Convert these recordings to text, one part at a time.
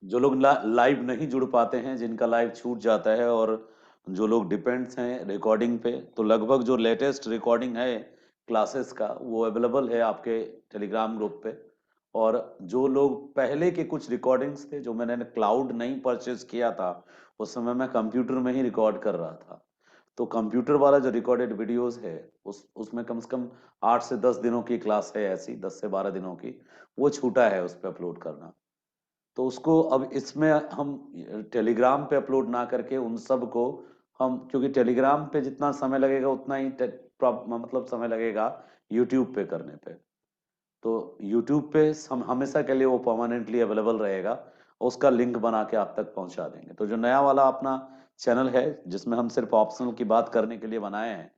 जो लोग लाइव नहीं जुड़ पाते हैं, जिनका लाइव छूट जाता है, और जो लोग डिपेंड्स हैं रिकॉर्डिंग पे, तो लगभग जो लेटेस्ट रिकॉर्डिंग है क्लासेस का वो अवेलेबल है आपके टेलीग्राम ग्रुप पे। और जो लोग पहले के कुछ रिकॉर्डिंग्स थे जो मैंने क्लाउड नहीं परचेज किया था, उस समय मैं कंप्यूटर में ही रिकॉर्ड कर रहा था, तो कंप्यूटर वाला जो रिकॉर्डेड वीडियोस है उसमें कम से कम 8 से 10 दिनों की क्लास है, ऐसी 10 से 12 दिनों की, वो छूटा है उस पर अपलोड करना। तो उसको अब इसमें हम टेलीग्राम पे अपलोड ना करके उन सब को हम, क्योंकि टेलीग्राम पे जितना समय लगेगा उतना ही मतलब समय लगेगा यूट्यूब पे करने पे। तो यूट्यूब पे हम हमेशा के लिए वो परमानेंटली अवेलेबल रहेगा, उसका लिंक बना के आप तक पहुंचा देंगे। तो जो नया वाला अपना चैनल है जिसमें हम सिर्फ ऑप्शनल की बात करने के लिए बनाए हैं,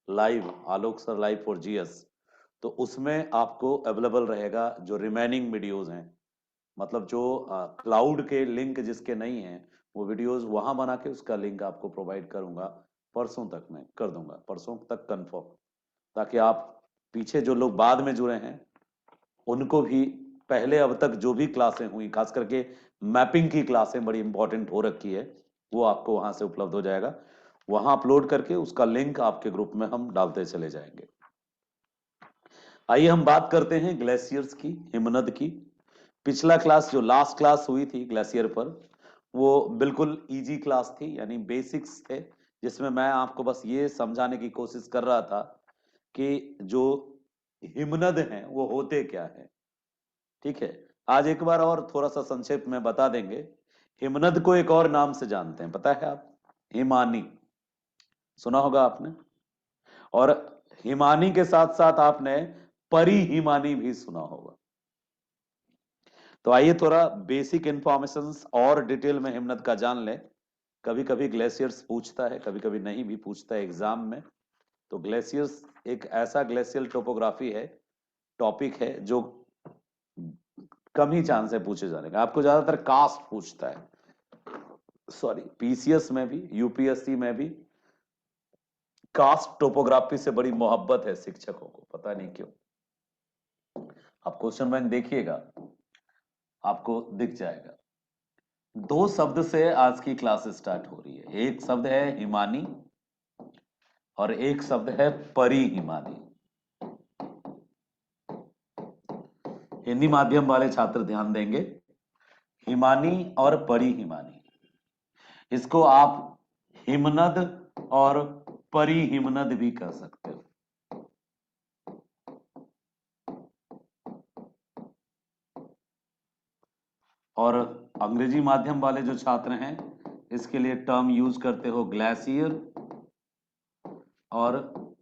live Alok sir live for GS, तो उसमें आपको अवेलेबल रहेगा जो रिमेनिंग वीडियोस हैं, मतलब जो क्लाउड के लिंक जिसके नहीं हैं, वो वीडियोस वहां बना के उसका लिंक आपको प्रोवाइड करूंगा। परसों तक मैं कर दूंगा, परसों तक कंफर्म, ताकि आप पीछे जो लोग बाद में जुड़े हैं उनको भी पहले अब तक जो भी क्लासें हुई, खास करके मैपिंग की क्लासें बड़ी इंपॉर्टेंट हो रखी है, वो आपको वहां से उपलब्ध हो जाएगा। वहां अपलोड करके उसका लिंक आपके ग्रुप में हम डालते चले जाएंगे। आइए हम बात करते हैं ग्लेशियर्स की, हिमनद की। पिछला क्लास जो लास्ट क्लास हुई थी ग्लेशियर पर, वो बिल्कुल इजी क्लास थी, यानी बेसिक्स थे, जिसमें मैं आपको बस ये समझाने की कोशिश कर रहा था कि जो हिमनद हैं वो होते क्या है। ठीक है, आज एक बार और थोड़ा सा संक्षेप में बता देंगे। हिमनद को एक और नाम से जानते हैं, पता है आप? हिमानी, सुना होगा आपने। और हिमानी के साथ साथ आपने परी हिमानी भी सुना होगा। तो आइए थोड़ा बेसिक इंफॉर्मेशन और डिटेल में हिमनद का जान लें। कभी कभी ग्लेशियर्स पूछता है, कभी कभी नहीं भी पूछता है एग्जाम में। तो ग्लेशियर्स एक ऐसा ग्लेशियल टोपोग्राफी है, टॉपिक है जो कम ही चांस है पूछे जाने का। आपको ज्यादातर कास्ट पूछता है, सॉरी पीसीएस में भी यूपीएससी में भी कास्ट टोपोग्राफी से बड़ी मोहब्बत है शिक्षकों को, पता नहीं क्यों। आप क्वेश्चन बैंक देखिएगा, आपको दिख जाएगा। दो शब्द से आज की क्लास स्टार्ट हो रही है, एक शब्द है हिमानी और एक शब्द है परी हिमानी। हिंदी माध्यम वाले छात्र ध्यान देंगे, हिमानी और परी हिमानी, इसको आप हिमनद और परी हिमनद भी कह सकते हो। और अंग्रेजी माध्यम वाले जो छात्र हैं इसके लिए टर्म यूज करते हो ग्लेशियर और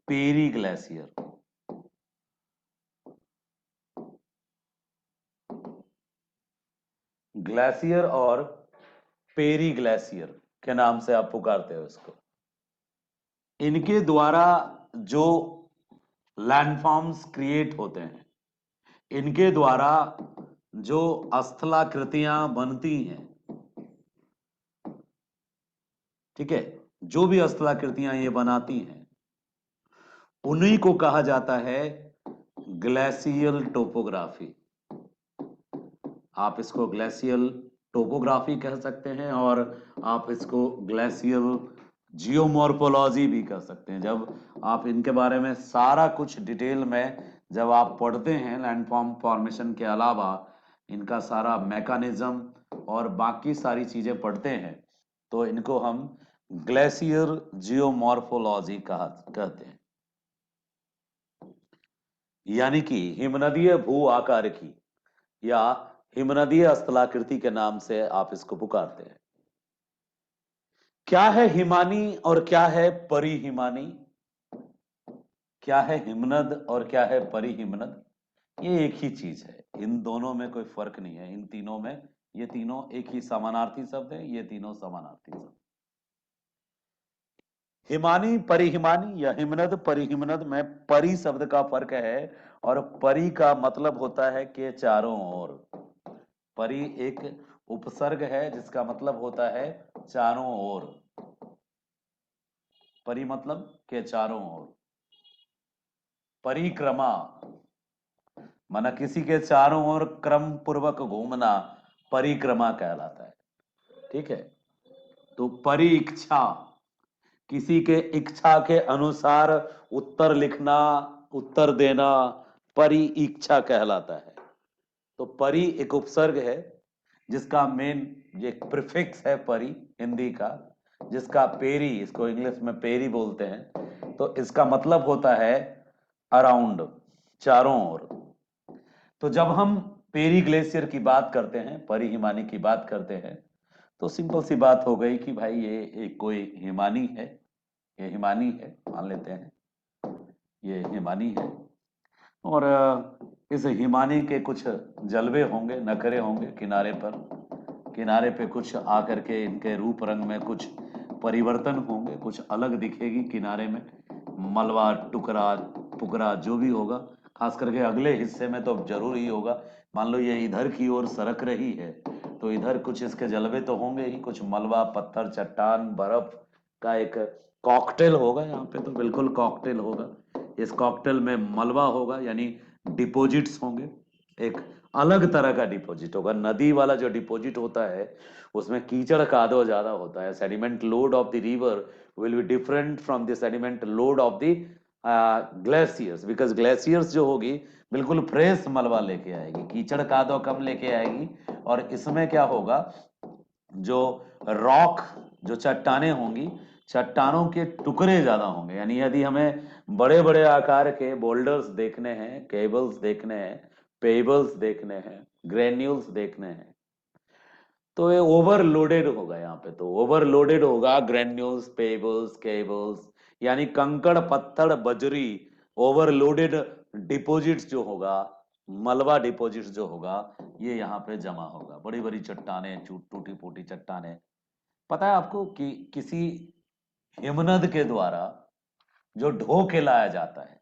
पेरी ग्लेशियर। ग्लेशियर और पेरी ग्लेशियर के नाम से आप पुकारते हो इसको। इनके द्वारा जो लैंडफॉर्म्स क्रिएट होते हैं, इनके द्वारा जो स्थलाकृतियां बनती हैं, ठीक है, जो भी स्थलाकृतियां ये बनाती हैं उन्हीं को कहा जाता है ग्लेशियल टोपोग्राफी। आप इसको ग्लेशियल टोपोग्राफी कह सकते हैं और आप इसको ग्लेशियल जियोमॉर्फोलॉजी भी कह सकते हैं। जब आप इनके बारे में सारा कुछ डिटेल में जब आप पढ़ते हैं, लैंडफॉर्म फॉर्मेशन के अलावा इनका सारा मैकेनिज्म और बाकी सारी चीजें पढ़ते हैं, तो इनको हम ग्लेशियर जियोमॉर्फोलॉजी कहते हैं। यानी कि हिमनदीय भू आकार की या हिमनदीय स्थलाकृति के नाम से आप इसको पुकारते हैं। क्या है हिमानी और क्या है परी हिमानी, क्या है हिमनद और क्या है परी हिमनद, ये एक ही चीज है। इन दोनों में कोई फर्क नहीं है, इन तीनों में, ये तीनों एक ही समानार्थी शब्द है, ये तीनों समानार्थी शब्द। हिमानी परिहिमानी या हिमनद परिहिमनद में परी शब्द का फर्क है, और परी का मतलब होता है कि चारों ओर। परी एक उपसर्ग है जिसका मतलब होता है चारों ओर। परी मतलब के चारों ओर, परिक्रमा, माना किसी के चारों ओर क्रम पूर्वक घूमना परिक्रमा कहलाता है। ठीक है, तो परीक्षा, किसी के इच्छा के अनुसार उत्तर लिखना, उत्तर देना, परी इच्छा कहलाता है। तो परी एक उपसर्ग है जिसका मेन ये प्रीफिक्स है परी हिंदी का, जिसका पेरी, इसको इंग्लिश में पेरी बोलते हैं। तो इसका मतलब होता है अराउंड, चारों ओर। तो जब हम पेरी ग्लेशियर की बात करते हैं, परी हिमानी की बात करते हैं, तो सिंपल सी बात हो गई कि भाई ये एक कोई हिमानी है, ये हिमानी है, मान लेते हैं ये हिमानी है। और इस हिमानी के कुछ जलवे होंगे, नखरे होंगे किनारे पर, किनारे पे कुछ आकर के इनके रूप रंग में कुछ परिवर्तन होंगे, कुछ अलग दिखेगी किनारे में, मलबा टुकड़ा पुकरा जो भी होगा। खास करके अगले हिस्से में तो जरूर ही होगा। मान लो ये इधर की ओर सरक रही है, तो इधर कुछ इसके जलवे तो होंगे ही, कुछ मलबा, पत्थर, चट्टान, बर्फ का एक कॉकटेल होगा। यहाँ पे तो बिल्कुल कॉकटेल होगा। इस कॉकटेल में मलबा होगा, यानी डिपॉजिट्स होंगे, एक अलग तरह का डिपॉजिट होगा। नदी वाला जो डिपॉजिट होता है उसमें कीचड़ कादो ज्यादा होता है। Sediment load of the river will be different from the sediment load of the glaciers, because glaciers जो होगी बिल्कुल फ्रेश मलबा लेके आएगी, कीचड़ कादो कम लेके आएगी। और इसमें क्या होगा, जो रॉक, जो चट्टाने होंगी, चट्टानों के टुकड़े ज्यादा होंगे। यानी यदि हमें बड़े बड़े आकार के बोल्डर्स देखने हैं, केबल्स देखने हैं, पेबल्स देखने हैं, ग्रेन्यूल्स देखने हैं, तो ये ओवरलोडेड होगा। यहाँ पे तो ओवरलोडेड होगा, ग्रेन्यूल्स, पेबल्स, केबल्स, यानी कंकड़, पत्थर, बजरी, ओवरलोडेड डिपॉजिट्स जो होगा, मलबा डिपॉजिट्स जो होगा, ये यहाँ पे जमा होगा। बड़ी बड़ी चट्टाने, टूटी फूटी चट्टाने। पता है आपको कि किसी हिमनद के द्वारा जो ढो के लाया जाता है,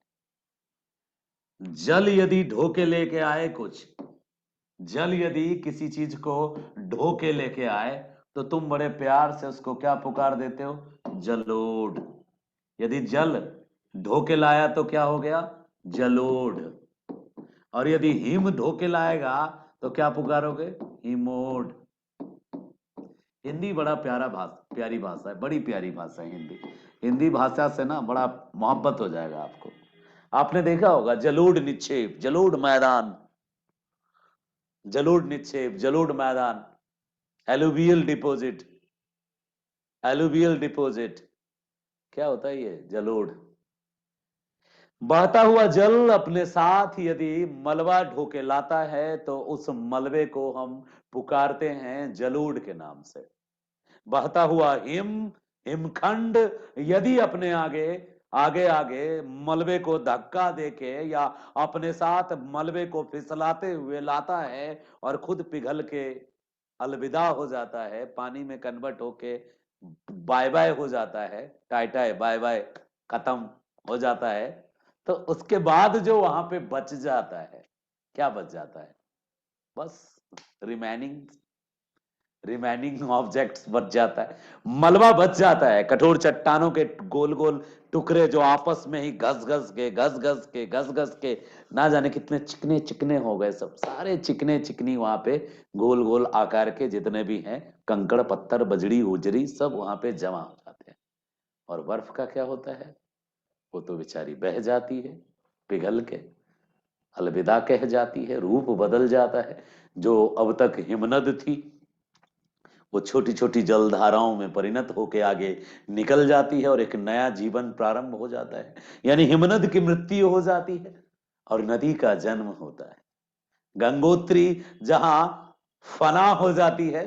जल यदि ढो के लेके आए कुछ, जल यदि किसी चीज को ढो के लेके आए, तो तुम बड़े प्यार से उसको क्या पुकार देते हो, जलोढ़। यदि जल ढो के लाया तो क्या हो गया, जलोढ़। और यदि हिम ढो के लाएगा तो क्या पुकारोगे, हिमोढ़। हिंदी बड़ा प्यारी भाषा है, बड़ी प्यारी भाषा है हिंदी। हिंदी भाषा से ना बड़ा मोहब्बत हो जाएगा आपको। आपने देखा होगा जलोढ़ निक्षेप, जलोढ़ मैदान, जलोढ़ निक्षेप, जलोढ़ मैदान, एलुवियल डिपॉजिट, एलुवियल डिपॉजिट। क्या होता है ये, जलोढ़। बहता हुआ जल अपने साथ यदि मलबा ढोके लाता है तो उस मलबे को हम पुकारते हैं जलोढ़ के नाम से। बहता हुआ हिमखंड यदि अपने आगे आगे आगे मलबे को धक्का देके या अपने साथ मलबे को फिसलाते हुए लाता है और खुद पिघल के अलविदा हो जाता है, पानी में कन्वर्ट होके बाय बाय हो जाता है, टाटा बाय बाय खत्म हो जाता है, तो उसके बाद जो वहां पे बच जाता है, क्या बच जाता है, बस रिमेनिंग रिमेनिंग ऑब्जेक्ट्स बच जाता है, मलबा बच जाता है, कठोर चट्टानों के गोल गोल टुकड़े जो आपस में ही घस घस के ना जाने कितने चिकने चिकने हो गए, सब सारे चिकने चिकनी वहां पे गोल गोल आकार के जितने भी हैं कंकड़ पत्थर बजड़ी उजरी सब वहां पे जमा हो जाते हैं। और बर्फ का क्या होता है, वो तो बेचारी बह जाती है, पिघल के अलविदा कह जाती है, रूप बदल जाता है। जो अब तक हिमनद थी वो छोटी छोटी जलधाराओं में परिणत होकर आगे निकल जाती है और एक नया जीवन प्रारंभ हो जाता है। यानी हिमनद की मृत्यु हो जाती है और नदी का जन्म होता है। गंगोत्री जहां फना हो जाती है,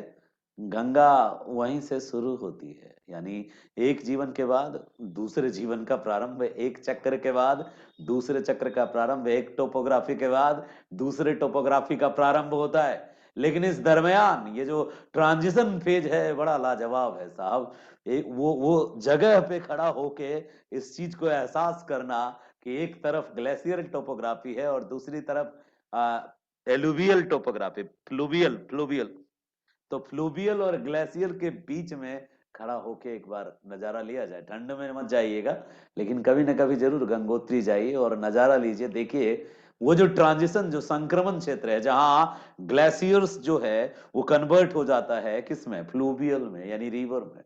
गंगा वहीं से शुरू होती है। यानी एक जीवन के बाद दूसरे जीवन का प्रारंभ, एक चक्र के बाद दूसरे चक्र का प्रारंभ, एक टोपोग्राफी के बाद दूसरे टोपोग्राफी का प्रारंभ होता है। लेकिन इस दरमियान ये जो ट्रांजिशन फेज है बड़ा लाजवाब है साहब। एक वो जगह पे खड़ा होके इस चीज को एहसास करना कि एक तरफ ग्लेशियर टोपोग्राफी है और दूसरी तरफ एलुवियल टोपोग्राफी, फ्लूवियल फ्लूवियल। तो फ्लूवियल और ग्लेशियर के बीच में खड़ा होके एक बार नजारा लिया जाए। ठंड में मत जाइएगा, लेकिन कभी ना कभी जरूर गंगोत्री जाइए और नजारा लीजिए, देखिए वो जो ट्रांजिशन, जो संक्रमण क्षेत्र है, जहां ग्लेशियर्स जो है वो कन्वर्ट हो जाता है किसमें, फ्लूवियल में, यानी रिवर में।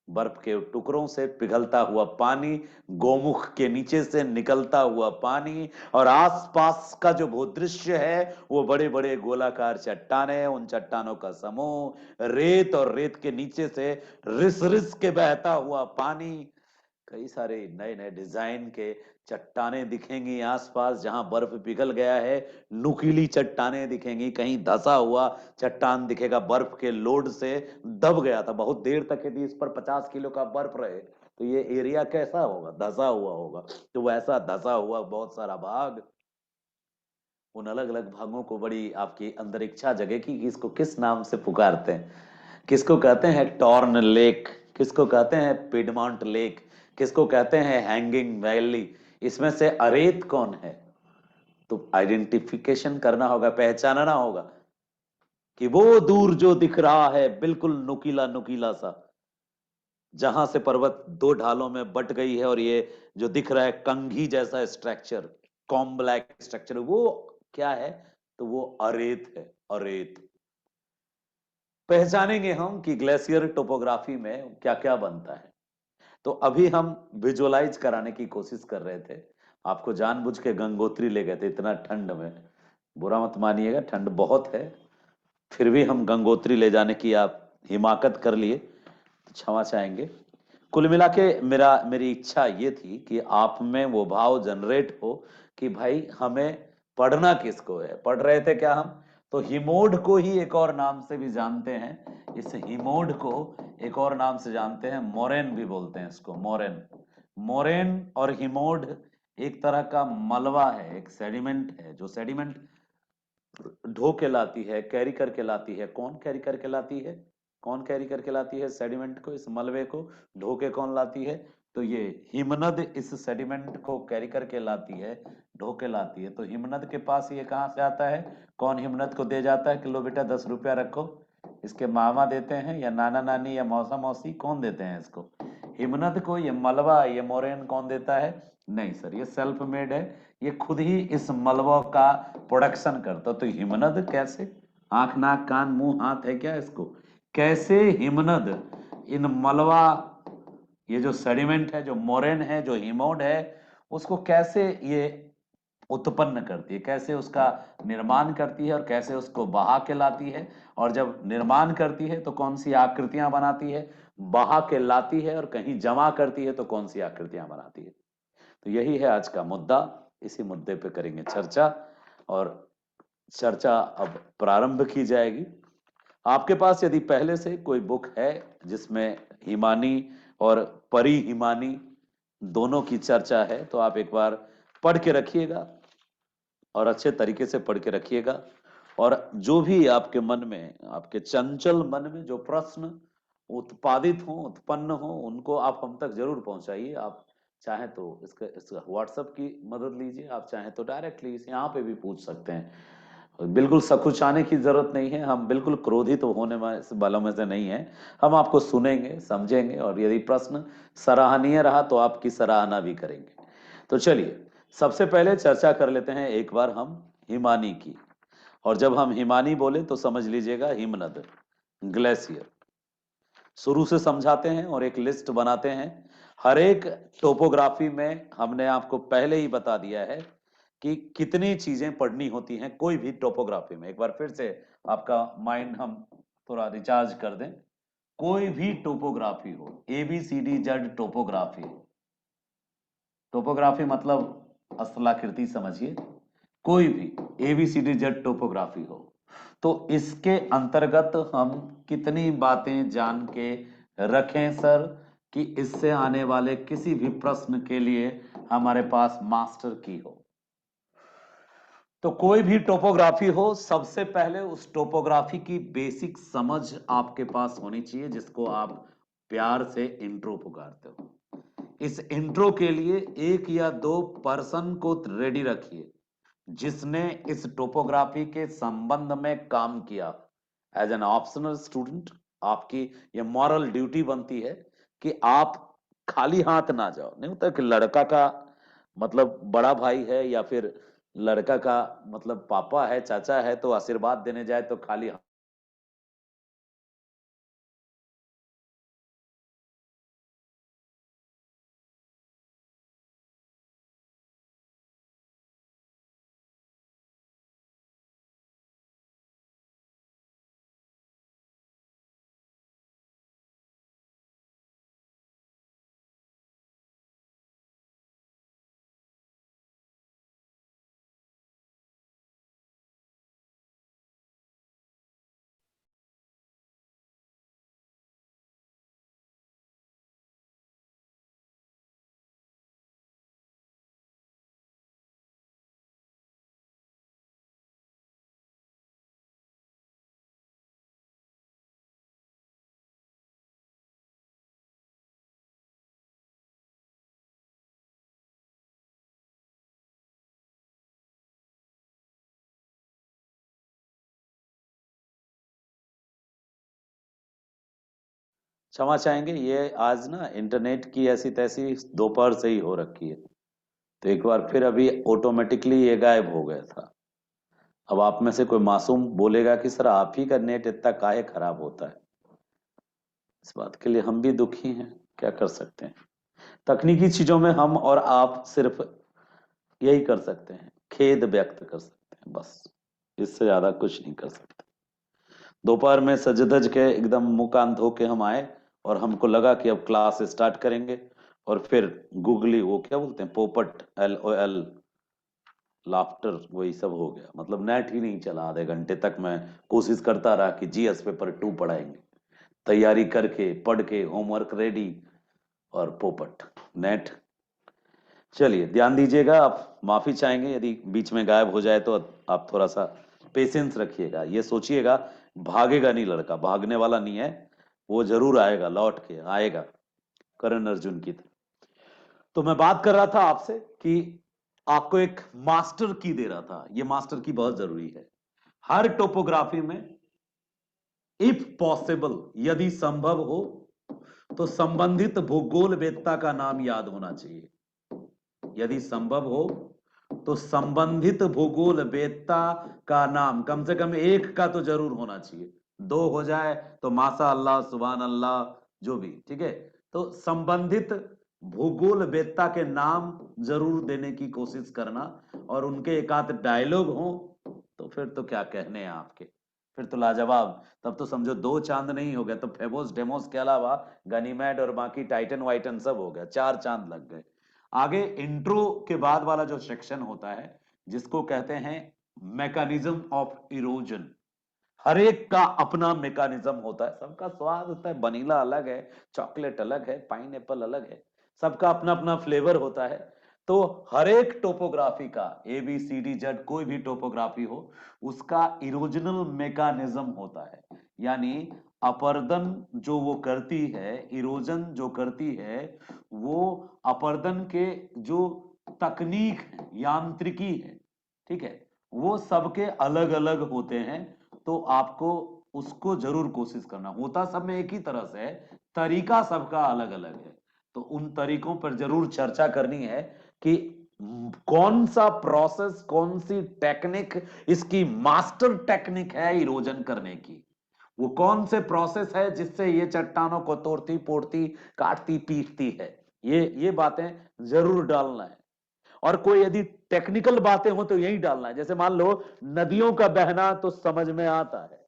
बर्फ के टुकड़ों से पिघलता हुआ पानी, गोमुख के नीचे से निकलता हुआ पानी, और आसपास का जो भूदृश्य है वो बड़े बड़े गोलाकार चट्टाने, उन चट्टानों का समूह, रेत, और रेत के नीचे से रिस रिस के बहता हुआ पानी। कई सारे नए नए डिजाइन के चट्टाने दिखेंगी आसपास, जहां बर्फ पिघल गया है। नुकीली चट्टाने दिखेंगी, कहीं धसा हुआ चट्टान दिखेगा, बर्फ के लोड से दब गया था, बहुत देर तक यदि इस पर 50 किलो का बर्फ रहे तो ये एरिया कैसा होगा, धसा हुआ होगा। तो वैसा धसा हुआ बहुत सारा भाग, उन अलग अलग भागों को बड़ी आपकी अंदर इच्छा जगेगी कि इसको किस नाम से पुकारते हैं। किसको कहते हैं टॉर्न लेक, किसको कहते हैं पिडमॉन्ट लेक, किसको कहते हैं हैंगिंग वैली, इसमें से अरेत कौन है। तो आइडेंटिफिकेशन करना होगा, पहचानना होगा कि वो दूर जो दिख रहा है बिल्कुल नुकीला नुकीला सा, जहां से पर्वत दो ढालों में बट गई है, और ये जो दिख रहा है कंघी जैसा स्ट्रक्चर, कॉम्ब्लैक स्ट्रक्चर, वो क्या है, तो वो अरेत है, अरेत। पहचानेंगे हम कि ग्लेशियर टोपोग्राफी में क्या क्या बनता है। तो अभी हम विजुअलाइज कराने की कोशिश कर रहे थे, आपको जानबूझ के गंगोत्री ले गए थे इतना ठंड में, बुरा मत मानिएगा, ठंड बहुत है, फिर भी हम गंगोत्री ले जाने की आप हिमाकत कर लिए, तो क्षमा चाहेंगे। कुल मिला के मेरी इच्छा ये थी कि आप में वो भाव जनरेट हो कि भाई हमें पढ़ना किसको है। पढ़ रहे थे क्या हम, तो हिमोड को ही एक और नाम से भी जानते हैं, इस हिमोड को एक और नाम से जानते हैं, मोरेन भी बोलते हैं इसको, मोरेन। मोरेन और हिमोड एक तरह का मलबा है, एक सेडिमेंट है, जो सेडिमेंट ढो के लाती है, कैरी करके लाती है। कौन कैरी करके लाती है, कौन कैरी करके लाती है सेडिमेंट को, इस मलबे को ढो के कौन लाती है, तो ये हिमनद इस सेडिमेंट को कैरी करके लाती है, ढो के लाती है। तो हिमनद के पास ये कहां से आता है, कौन हिमनद को दे जाता है कि लो बेटा 10 रुपया रखो, इसके मामा देते हैं या नाना नानी या मौसा मौसी, कौन देते हैं इसको, हिमनद को। ये मलबा, ये मोरेन कौन देता है, नहीं सर, ये सेल्फ मेड है, ये खुद ही इस मलबा का प्रोडक्शन करता। तो हिमनद कैसे, आंख नाक कान मुंह हाथ है क्या इसको, कैसे हिमनद इन मलबा, ये जो सेडिमेंट है, जो मोरेन है, जो हिमोड है, उसको कैसे ये उत्पन्न करती है, कैसे उसका निर्माण करती है, और कैसे उसको बहा के लाती है। और जब निर्माण करती है तो कौन सी आकृतियां बनाती है, बहा के लाती है, और कहीं जमा करती है तो कौन सी आकृतियां बनाती है। तो यही है आज का मुद्दा, इसी मुद्दे पे करेंगे चर्चा, और चर्चा अब प्रारंभ की जाएगी। आपके पास यदि पहले से कोई बुक है जिसमें हिमानी और परी हिमानी दोनों की चर्चा है, तो आप एक बार पढ़ के रखिएगा, और अच्छे तरीके से पढ़ के रखिएगा। और जो भी आपके मन में, आपके चंचल मन में जो प्रश्न उत्पादित हो, उत्पन्न हो, उनको आप हम तक जरूर पहुंचाइए। आप चाहें तो इसका व्हाट्सएप की मदद लीजिए, आप चाहें तो डायरेक्टली इस यहाँ पे भी पूछ सकते हैं। बिल्कुल सकुचाने की जरूरत नहीं है, हम बिल्कुल क्रोधित होने वालों में से नहीं है। हम आपको सुनेंगे, समझेंगे, और यदि प्रश्न सराहनीय रहा तो आपकी सराहना भी करेंगे। तो चलिए सबसे पहले चर्चा कर लेते हैं एक बार हम हिमानी की। और जब हम हिमानी बोले तो समझ लीजिएगा हिमनद, ग्लेशियर। शुरू से समझाते हैं और एक लिस्ट बनाते हैं। हर एक टोपोग्राफी में हमने आपको पहले ही बता दिया है कि कितनी चीजें पढ़नी होती हैं कोई भी टोपोग्राफी में। एक बार फिर से आपका माइंड हम थोड़ा रिचार्ज कर दें। कोई भी टोपोग्राफी हो, ABCD Z टोपोग्राफी, टोपोग्राफी मतलब स्थलाकृति समझिए, कोई भी ABCD Z टोपोग्राफी हो, तो इसके अंतर्गत हम कितनी बातें जान के रखें सर, कि इससे आने वाले किसी भी प्रश्न के लिए हमारे पास मास्टर की हो। तो कोई भी टोपोग्राफी हो, सबसे पहले उस टोपोग्राफी की बेसिक समझ आपके पास होनी चाहिए, जिसको आप प्यार से इंट्रो पुकारते हो। इस इंट्रो के लिए एक या दो पर्सन को रेडी रखिए जिसने इस टोपोग्राफी के संबंध में काम किया। एज एन ऑप्शनल स्टूडेंट आपकी ये मॉरल ड्यूटी बनती है कि आप खाली हाथ ना जाओ। नहीं होता कि लड़का का मतलब बड़ा भाई है या फिर लड़का का मतलब पापा है, चाचा है, तो आशीर्वाद देने जाए तो खाली क्षमा चाहेंगे। ये आज ना इंटरनेट की ऐसी तैसी दोपहर से ही हो रखी है, तो एक बार फिर अभी ऑटोमेटिकली ये गायब हो गया था। अब आप में से कोई मासूम बोलेगा कि सर आप ही का नेट इतना काहे खराब होता है। इस बात के लिए हम भी दुखी हैं, क्या कर सकते हैं। तकनीकी चीजों में हम और आप सिर्फ यही कर सकते हैं, खेद व्यक्त कर सकते हैं बस, इससे ज्यादा कुछ नहीं कर सकते। दोपहर में सज धज के एकदम मुंह कान धो के हम आए, और हमको लगा कि अब क्लास स्टार्ट करेंगे, और फिर गूगली वो क्या बोलते हैं, पोपट, LOL, लाफ्टर, वही सब हो गया। मतलब नेट ही नहीं चला आधे घंटे तक। मैं कोशिश करता रहा कि GS पेपर 2 पढ़ाएंगे, तैयारी करके पढ़ के होमवर्क रेडी, और पोपट नेट। चलिए ध्यान दीजिएगा, आप माफी चाहेंगे यदि बीच में गायब हो जाए तो। आप थोड़ा सा पेशेंस रखिएगा, ये सोचिएगा भागेगा नहीं, लड़का भागने वाला नहीं है, वो जरूर आएगा, लौट के आएगा, करण अर्जुन की तरह। तो मैं बात कर रहा था आपसे कि आपको एक मास्टर की दे रहा था। ये मास्टर की बहुत जरूरी है हर टोपोग्राफी में। इफ पॉसिबल, यदि संभव हो, तो संबंधित भूगोल वेत्ता का नाम याद होना चाहिए। यदि संभव हो तो संबंधित भूगोल वेत्ता का नाम कम से कम एक का तो जरूर होना चाहिए। दो हो जाए तो माशा अल्लाह, सुभान अल्लाह, जो भी ठीक है। तो संबंधित भूगोल वेत्ता के नाम जरूर देने की कोशिश करना, और उनके एक आध डायलॉग हो तो फिर तो क्या कहने हैं आपके, फिर तो लाजवाब। तब तो समझो दो चांद नहीं हो गए, तो फेबोस डेमोस के अलावा गनीमेड और बाकी टाइटन वाइटन सब हो गया, 4 चांद लग गए। आगे इंट्रो के बाद वाला जो सेक्शन होता है, जिसको कहते हैं मैकेनिज्म ऑफ इरोजन। हर एक का अपना मैकेनिज्म होता है, सबका स्वाद होता है, वनीला अलग है, चॉकलेट अलग है, पाइनएप्पल अलग है, सबका अपना अपना फ्लेवर होता है। तो हर एक टोपोग्राफी का ABCD Z कोई भी टोपोग्राफी हो, उसका इरोजनल मैकेनिज्म होता है। यानी अपर्दन जो वो करती है, इरोजन जो करती है, वो अपर्दन के जो तकनीक है, यांत्रिकी है, ठीक है, वो सबके अलग अलग होते हैं। तो आपको उसको जरूर कोशिश करना। होता सब में एक ही तरह से है, तरीका सबका अलग अलग है। तो उन तरीकों पर जरूर चर्चा करनी है कि कौन सा प्रोसेस, कौन सी टेक्निक इसकी मास्टर टेक्निक है इरोजन करने की। वो कौन से प्रोसेस है जिससे ये चट्टानों को तोड़ती पोड़ती, काटती पीटती है। ये बातें जरूर डालना है। और कोई यदि टेक्निकल बातें हो तो यही डालना है। जैसे मान लो नदियों का बहना तो समझ में आता है,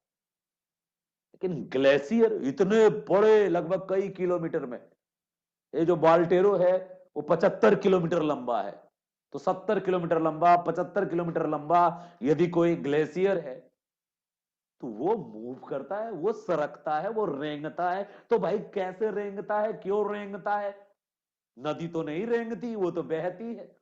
लेकिन ग्लेशियर इतने बड़े, लगभग कई किलोमीटर में, ये जो बाल्टेरो है वो 75 किलोमीटर लंबा है। तो 70 किलोमीटर लंबा, 75 किलोमीटर लंबा यदि कोई ग्लेशियर है, तो वो मूव करता है, वो सरकता है, वो रेंगता है। तो भाई कैसे रेंगता है, क्यों रेंगता है? नदी तो नहीं रेंगती, वो तो बहती है।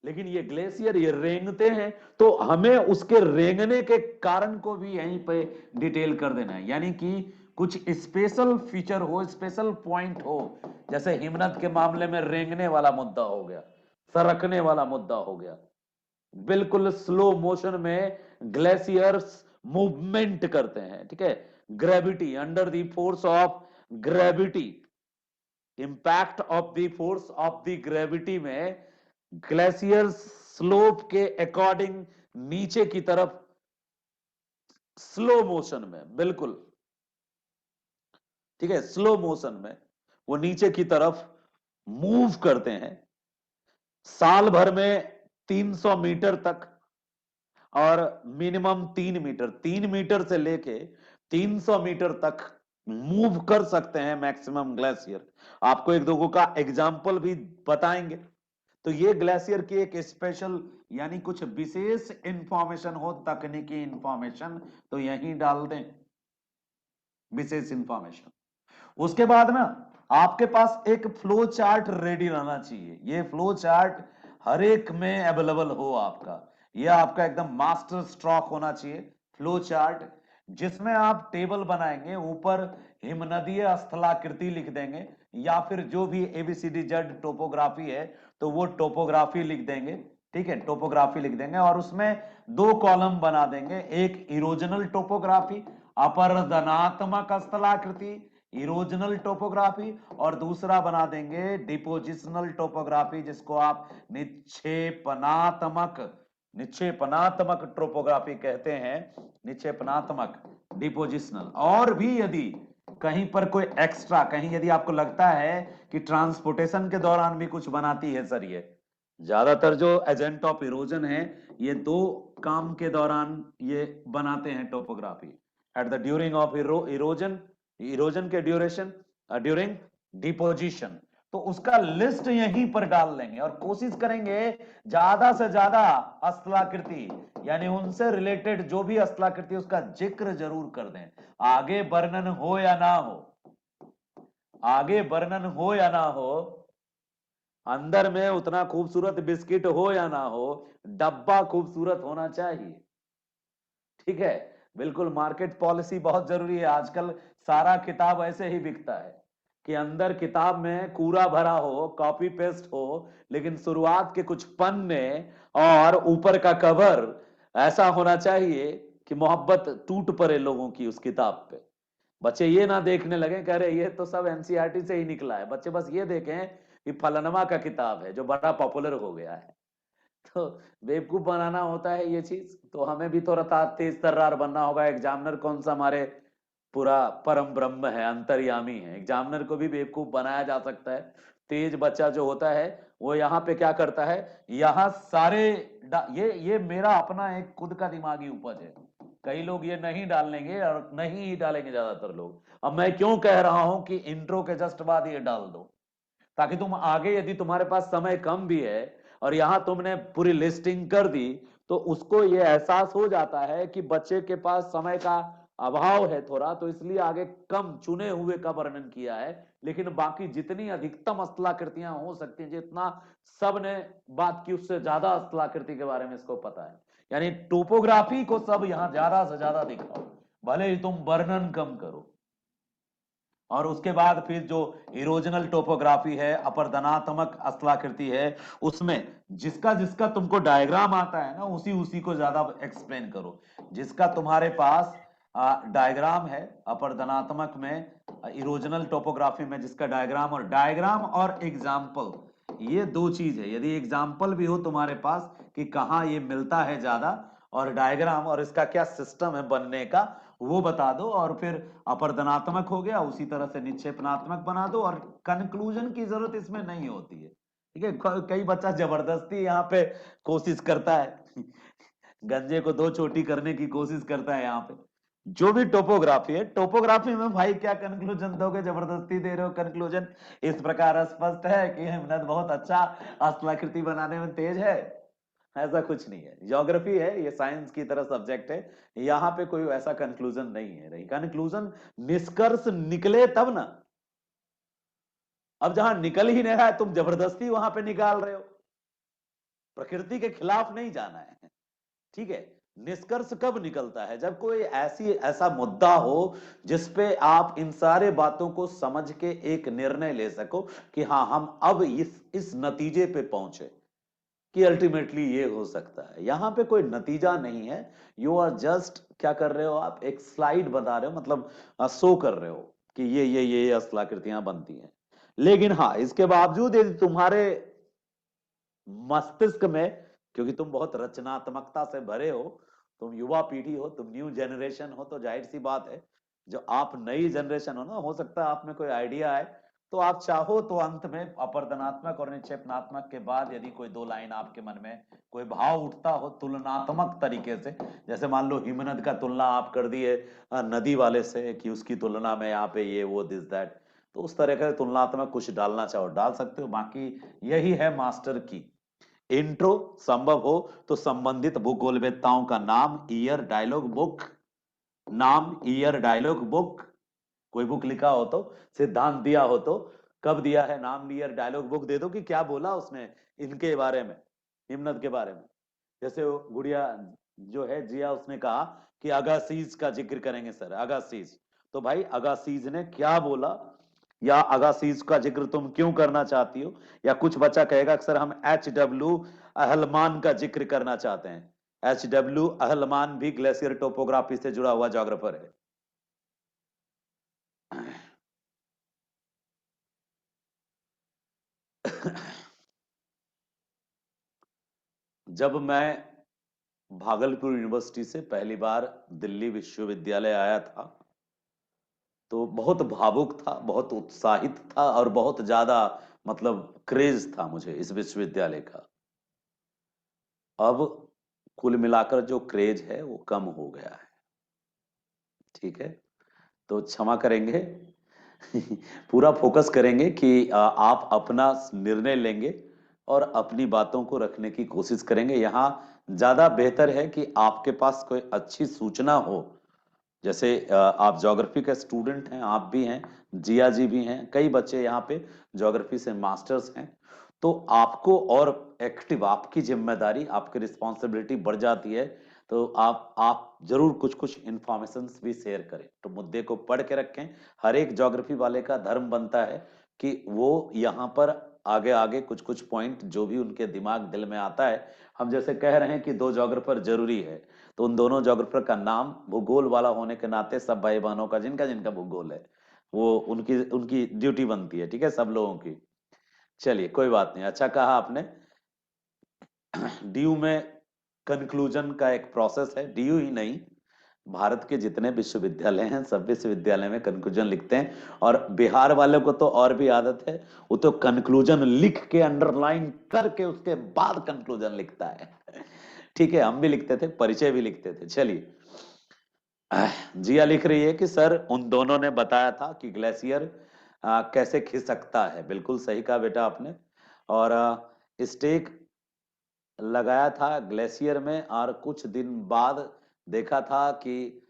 लेकिन ये ग्लेशियर ये रेंगते हैं, तो हमें उसके रेंगने के कारण को भी यहीं पे डिटेल कर देना है। यानी कि कुछ स्पेशल फीचर हो, स्पेशल पॉइंट हो। जैसे हिमनद के मामले में रेंगने वाला मुद्दा हो गया, सरकने वाला मुद्दा हो गया। बिल्कुल स्लो मोशन में ग्लेशियर्स मूवमेंट करते हैं, ठीक है। Gravity, under the force of gravity, impact of the force of the gravity में ग्लेशियर्स स्लोप के अकॉर्डिंग नीचे की तरफ स्लो मोशन में, बिल्कुल ठीक है, स्लो मोशन में वो नीचे की तरफ मूव करते हैं साल भर में 300 मीटर तक, और मिनिमम 3 मीटर, 3 मीटर से लेके 300 मीटर तक मूव कर सकते हैं मैक्सिमम ग्लेशियर। आपको एक दो का एग्जाम्पल भी बताएंगे। तो ये ग्लेशियर की एक स्पेशल, यानी कुछ विशेष इंफॉर्मेशन हो, तकनीकी इंफॉर्मेशन, तो यहीं डाल दें विशेष इंफॉर्मेशन। उसके बाद ना आपके पास एक फ्लो चार्ट रेडी रहना चाहिए। ये फ्लो चार्ट हर एक में अवेलेबल हो आपका, ये आपका एकदम मास्टर स्ट्रोक होना चाहिए फ्लो चार्ट, जिसमें आप टेबल बनाएंगे, ऊपर हिमनदीय स्थलाकृति लिख देंगे, या फिर जो भी एबीसीडी जेड टोपोग्राफी है तो वो टोपोग्राफी लिख देंगे। ठीक है, टोपोग्राफी लिख देंगे और उसमें 2 कॉलम बना देंगे, एक इरोजनल टोपोग्राफी, अपरदनात्मक स्थलाकृति, इरोजनल टोपोग्राफी, और दूसरा बना देंगे डिपोजिशनल टोपोग्राफी, जिसको आप निक्षेपणात्मक निक्षेपणात्मक टोपोग्राफी कहते हैं, निक्षेपणात्मक डिपोजिशनल। और भी यदि कहीं पर कोई एक्स्ट्रा, कहीं यदि आपको लगता है कि ट्रांसपोर्टेशन के दौरान भी कुछ बनाती है सर, ये ज्यादातर जो एजेंट ऑफ इरोजन है ये 2 काम के दौरान ये बनाते हैं topography, at the during of erosion, erosion के ड्यूरेशन, ड्यूरिंग डिपोजिशन। तो उसका लिस्ट यहीं पर डाल लेंगे और कोशिश करेंगे ज्यादा से ज्यादा स्थलाकृति, यानी उनसे रिलेटेड जो भी स्थलाकृति उसका जिक्र जरूर कर दें। आगे वर्णन हो या ना हो, आगे वर्णन हो या ना हो, अंदर में उतना खूबसूरत बिस्किट हो या ना हो, डब्बा खूबसूरत होना चाहिए। ठीक है, बिल्कुल मार्केट पॉलिसी बहुत जरूरी है। आजकल सारा किताब ऐसे ही बिकता है कि अंदर किताब में कूड़ा भरा हो, कॉपी पेस्ट हो, लेकिन शुरुआत के कुछ पन्ने और ऊपर का कवर ऐसा होना चाहिए कि मोहब्बत टूट पड़े लोगों की उस किताब पे। बच्चे ये ना देखने लगे कह रहे ये तो सब एनसीईआरटी से ही निकला है, बच्चे बस ये देखें कि फलानमा का किताब है जो बड़ा पॉपुलर हो गया है। तो बेवकूफ बनाना होता है ये चीज, तो हमें भी थोड़ा तेज तर्रार बनना होगा। एग्जामिनर कौन सा हमारे पूरा परम ब्रह्म है, अंतर्यामी है, एग्जामिनर को भी बेवकूफ बनाया जा सकता है। तेज बच्चा जो होता है वो यहाँ पे क्या करता है, यहाँ सारे ये मेरा अपना एक खुद का दिमागी उपज है, कई लोग ये नहीं डालेंगे और नहीं ही डालेंगे ज्यादातर लोग। अब मैं क्यों कह रहा हूं कि इंट्रो के जस्ट बाद ये डाल दो, ताकि तुम आगे यदि तुम्हारे पास समय कम भी है और यहां तुमने पूरी लिस्टिंग कर दी, तो उसको ये एहसास हो जाता है कि बच्चे के पास समय का अभाव है थोड़ा, तो इसलिए आगे कम चुने हुए का वर्णन किया है। लेकिन बाकी जितनी अधिकतम स्थलाकृतियां हो सकती हैं, जितना सबने बात की उससे ज्यादा स्थलाकृति के बारे में इसको पता है, यानी टोपोग्राफी को सब यहां ज्यादा से ज्यादा दिखाओ, भले ही तुम वर्णन कम करो। और उसके बाद फिर जो इरोजनल टोपोग्राफी है, अपरदनात्मक स्थलाकृति है, उसमें जिसका जिसका तुमको डायग्राम आता है ना, उसी उसी को ज्यादा एक्सप्लेन करो। जिसका तुम्हारे पास डायग्राम है अपरदनात्मक में, इरोजनल टोपोग्राफी में जिसका डायग्राम और एग्जाम्पल, ये 2 चीज है। यदि एग्जाम्पल भी हो तुम्हारे पास कि कहाँ ये मिलता है ज्यादा, और डायग्राम और इसका क्या सिस्टम है बनने का, वो बता दो, और फिर अपरदनात्मक हो गया, उसी तरह से निक्षेपणात्मक बना दो, और कंक्लूजन की जरूरत इसमें नहीं होती है। ठीक है, कई बच्चा जबरदस्ती यहाँ पे कोशिश करता है गंजे को 2 चोटी करने की कोशिश करता है। यहाँ पे जो भी टोपोग्राफी है, टोपोग्राफी में भाई क्या कंक्लूजन दोगे, जबरदस्ती दे रहे हो कंक्लूजन। इस प्रकार स्पष्ट है कि हिमनद बहुत अच्छा स्थलाकृति बनाने में तेज है, ऐसा कुछ नहीं है। ज्योग्राफी है, ये साइंस की तरह सब्जेक्ट है, यहाँ पे कोई ऐसा कंक्लूजन नहीं है। रही कंक्लूजन, निष्कर्ष निकले तब ना। अब जहां निकल ही नहीं रहा है, तुम जबरदस्ती वहां पे निकाल रहे हो। प्रकृति के खिलाफ नहीं जाना है। ठीक है, निष्कर्ष कब निकलता है, जब कोई ऐसा मुद्दा हो जिसपे आप इन सारे बातों को समझ के एक निर्णय ले सको कि हाँ हम अब इस नतीजे पे पहुंचे कि अल्टीमेटली ये हो सकता है। यहां पे कोई नतीजा नहीं है, यू आर जस्ट क्या कर रहे हो, आप एक स्लाइड बता रहे हो, मतलब शो कर रहे हो कि ये स्थलाकृतियां बनती हैं। लेकिन हाँ, इसके बावजूद यदि तुम्हारे मस्तिष्क में क्योंकि तुम बहुत रचनात्मकता से भरे हो, तुम युवा पीढ़ी हो, तुम न्यू जनरेशन हो, तो जाहिर सी बात है जो आप नई जनरेशन हो ना, हो सकता है आप में कोई आइडिया आए, तो आप चाहो तो अंत में अपर्दनात्मक और निक्षेपणात्मक के बाद यदि कोई दो लाइन आपके मन में कोई भाव उठता हो तुलनात्मक तरीके से, जैसे मान लो हिमनद का तुलना आप कर दिए नदी वाले से कि उसकी तुलना में यहाँ पे ये वो दिस दैट, तो उस तरह का तुलनात्मक कुछ डालना चाहो डाल सकते हो। बाकी यही है मास्टर की इंट्रो, संभव हो तो संबंधित भूगोलवेत्ताओं का नाम, ईयर, डायलॉग बुक, नाम, ईयर, डायलॉग बुक, कोई बुक लिखा हो तो, सिद्धांत दिया हो तो कब दिया है, नाम, ईयर, डायलॉग बुक दे दो कि क्या बोला उसने इनके बारे में, हिमनद के बारे में। जैसे वो गुड़िया जो है जिया, उसने कहा कि अगासीज का जिक्र करेंगे सर, अगासीज, तो भाई अगासीज ने क्या बोला, या अगासीज का जिक्र तुम क्यों करना चाहती हो, या कुछ बच्चा कहेगा कि सर हम H.W. अहलमान का जिक्र करना चाहते हैं। H.W. अहलमान भी ग्लेशियर टोपोग्राफी से जुड़ा हुआ जोग्राफर है। जब मैं भागलपुर यूनिवर्सिटी से पहली बार दिल्ली विश्वविद्यालय आया था, तो बहुत भावुक था, बहुत उत्साहित था, और बहुत ज्यादा मतलब क्रेज था मुझे इस विश्वविद्यालय का। अब कुल मिलाकर जो क्रेज है वो कम हो गया है, ठीक है, तो क्षमा करेंगे। पूरा फोकस करेंगे कि आप अपना निर्णय लेंगे और अपनी बातों को रखने की कोशिश करेंगे। यहाँ ज्यादा बेहतर है कि आपके पास कोई अच्छी सूचना हो, जैसे आप ज्योग्राफी के स्टूडेंट हैं, आप भी हैं, जिया जी भी हैं, कई बच्चे यहाँ पे ज्योग्राफी से मास्टर्स हैं, तो आपको और एक्टिव, आपकी जिम्मेदारी, आपकी रिस्पॉन्सिबिलिटी बढ़ जाती है। तो आप जरूर कुछ कुछ इंफॉर्मेशन भी शेयर करें, तो मुद्दे को पढ़ के रखें। हर एक ज्योग्राफी वाले का धर्म बनता है कि वो यहाँ पर आगे आगे कुछ कुछ पॉइंट जो भी उनके दिमाग दिल में आता है, हम जैसे कह रहे हैं कि दो ज्योग्राफर जरूरी है, तो उन दोनों ज्योग्राफर का नाम भूगोल वाला होने के नाते सब भाई बहनों का जिनका जिनका भूगोल है, वो उनकी उनकी ड्यूटी बनती है, ठीक है, सब लोगों की। चलिए कोई बात नहीं, अच्छा कहा आपने। डीयू में कंक्लूजन का एक प्रोसेस है, डीयू ही नहीं, भारत के जितने विश्वविद्यालय हैं सब विश्वविद्यालय में कंक्लूजन लिखते हैं, और बिहार वालों को तो और भी आदत है, वो तो कंक्लूजन लिख के अंडरलाइन करके उसके बाद कंक्लूजन लिखता है। ठीक है, हम भी लिखते थे, परिचय भी लिखते थे। चलिए, जिया लिख रही है कि सर उन दोनों ने बताया था कि ग्लेशियर कैसे खिसकता है, बिल्कुल सही कहा बेटा आपने, और स्टेक लगाया था ग्लेशियर में, और कुछ दिन बाद देखा था कि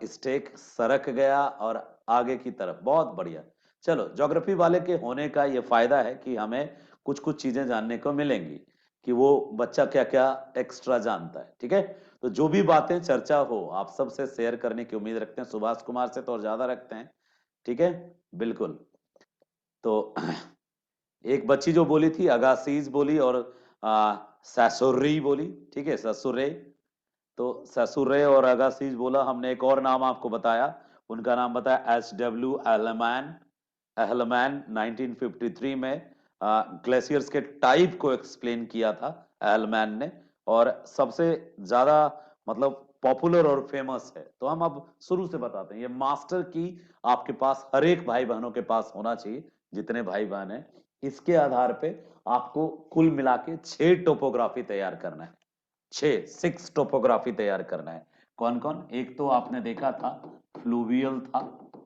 स्टेक सरक गया और आगे की तरफ। बहुत बढ़िया। चलो, ज्योग्राफी वाले के होने का ये फायदा है कि हमें कुछ कुछ चीजें जानने को मिलेंगी कि वो बच्चा क्या क्या एक्स्ट्रा जानता है, ठीक है। तो जो भी बातें चर्चा हो आप सबसे शेयर करने की उम्मीद रखते हैं, सुभाष कुमार से तो और ज्यादा रखते हैं, ठीक है, बिल्कुल। तो एक बच्ची जो बोली थी अगासीज बोली, और ससुरी बोली, ठीक है, ससुरे, तो ससुरे और अगासीज बोला। हमने एक और नाम आपको बताया, उनका नाम बताया H.W. अहलमैन। अहलमैन 1953 में ग्लेशियर्स के टाइप को एक्सप्लेन किया था अहलमैन ने, और सबसे ज्यादा मतलब पॉपुलर और फेमस है। तो हम अब शुरू से बताते हैं, ये मास्टर की आपके पास हर एक भाई बहनों के पास होना चाहिए, जितने भाई बहन हैं, इसके आधार पे आपको कुल मिला के 6 टोपोग्राफी तैयार करना है, 6 टोपोग्राफी तैयार करना है। कौन कौन? एक तो आपने देखा था फ्लूवियल था,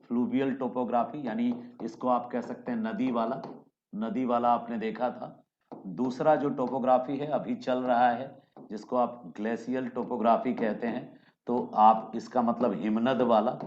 फ्लूवियल टोपोग्राफी, यानी इसको आप कह सकते हैं नदी वाला, नदी वाला आपने देखा था। दूसरा जो टोपोग्राफी है अभी चल रहा है, जिसको आप ग्लेशियल टोपोग्राफी कहते हैं, तो आप इसका मतलब हिमनद वाला।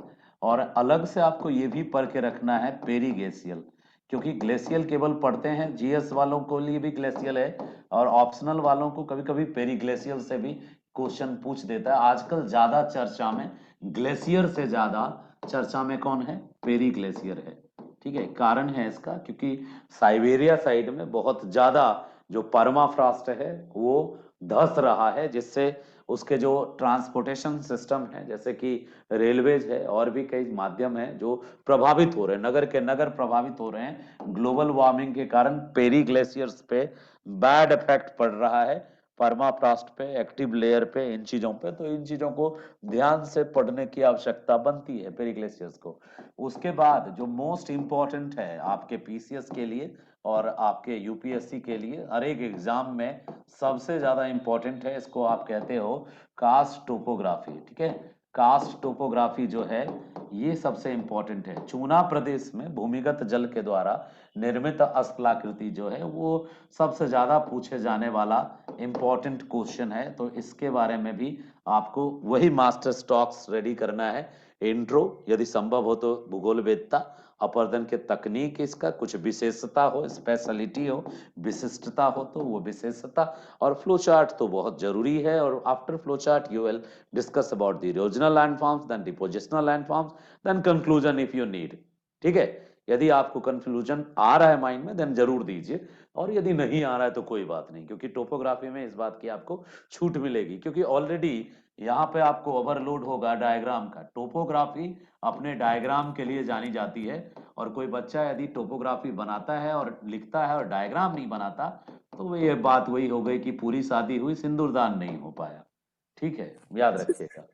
और अलग से आपको ये भी पढ़ के रखना है पेरीग्लेशियल, क्योंकि ग्लेशियल केवल पढ़ते हैं जीएस वालों को लिए भी ग्लेशियल है, और ऑप्शनल वालों को कभी कभी पेरीग्लेशियल से भी क्वेश्चन पूछ देता है। आजकल ज्यादा चर्चा में ग्लेशियर से ज्यादा चर्चा में कौन है? पेरीग्लेशियर है, ठीक है। कारण है इसका, क्योंकि साइबेरिया साइड में बहुत ज्यादा जो परमाफ्रॉस्ट है वो धस रहा है, जिससे उसके जो ट्रांसपोर्टेशन सिस्टम है, जैसे कि रेलवेज है और भी कई माध्यम है, जो प्रभावित हो रहे हैं, नगर के नगर प्रभावित हो रहे हैं ग्लोबल वार्मिंग के कारण। पेरी ग्लेशियर्स पे बैड इफेक्ट पड़ रहा है, परमाफ्रॉस्ट पे, एक्टिव लेयर पे, इन चीजों पे, तो इन चीजों को ध्यान से पढ़ने की आवश्यकता बनती है पेरिग्लेशियर्स को। उसके बाद जो मोस्ट इंपॉर्टेंट है आपके पीसीएस के लिए और आपके यूपीएससी के लिए, हर एक एग्जाम में सबसे ज्यादा इंपॉर्टेंट है, इसको आप कहते हो कास्ट टोपोग्राफी। ठीक है, कास्ट टोपोग्राफी जो है ये सबसे इंपॉर्टेंट है। चूना प्रदेश में भूमिगत जल के द्वारा निर्मित स्थलाकृति जो है वो सबसे ज्यादा पूछे जाने वाला इंपॉर्टेंट क्वेश्चन है। तो इसके बारे में भी आपको वही मास्टर स्टॉक्स रेडी करना है। इंट्रो, यदि संभव हो तो भूगोल वेदता, अपर्दन के तकनीक, इसका कुछ विशेषता हो, स्पेशलिटी हो, विशिष्टता हो तो वो विशेषता, और फ्लो चार्ट तो बहुत जरूरी है। और after flow chart you will discuss about the original landforms, then depositional landforms, then conclusion if you need. ठीक है, यदि आपको कंक्लूजन आ रहा है माइंड में देन जरूर दीजिए, और यदि नहीं आ रहा है तो कोई बात नहीं, क्योंकि टोपोग्राफी में इस बात की आपको छूट मिलेगी, क्योंकि ऑलरेडी यहाँ पे आपको ओवरलोड होगा डायग्राम का। टोपोग्राफी अपने डायग्राम के लिए जानी जाती है, और कोई बच्चा यदि टोपोग्राफी बनाता है और लिखता है और डायग्राम नहीं बनाता तो ये बात वही हो गई कि पूरी शादी हुई सिंदूरदान नहीं हो पाया। ठीक है, याद रखिएगा,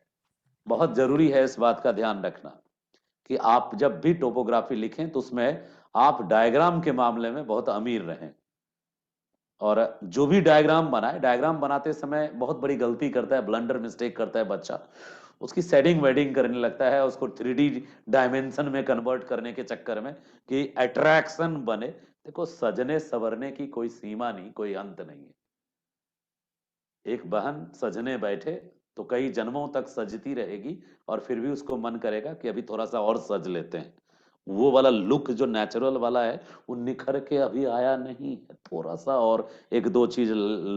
बहुत जरूरी है इस बात का ध्यान रखना कि आप जब भी टोपोग्राफी लिखें तो उसमें आप डायग्राम के मामले में बहुत अमीर रहें। और जो भी डायग्राम बनाए, डायग्राम बनाते समय बहुत बड़ी गलती करता है, ब्लंडर मिस्टेक करता है बच्चा, उसकी सेटिंग वेडिंग करने लगता है, उसको 3D डायमेंशन में कन्वर्ट करने के चक्कर में कि अट्रैक्शन बने। देखो, सजने सवरने की कोई सीमा नहीं, कोई अंत नहीं है। एक बहन सजने बैठे तो कई जन्मों तक सजती रहेगी, और फिर भी उसको मन करेगा कि अभी थोड़ा सा और सज लेते हैं। वो वाला लुक जो नेचुरल वाला है वो निखर के अभी आया नहीं है, थोड़ा सा और एक दो चीज,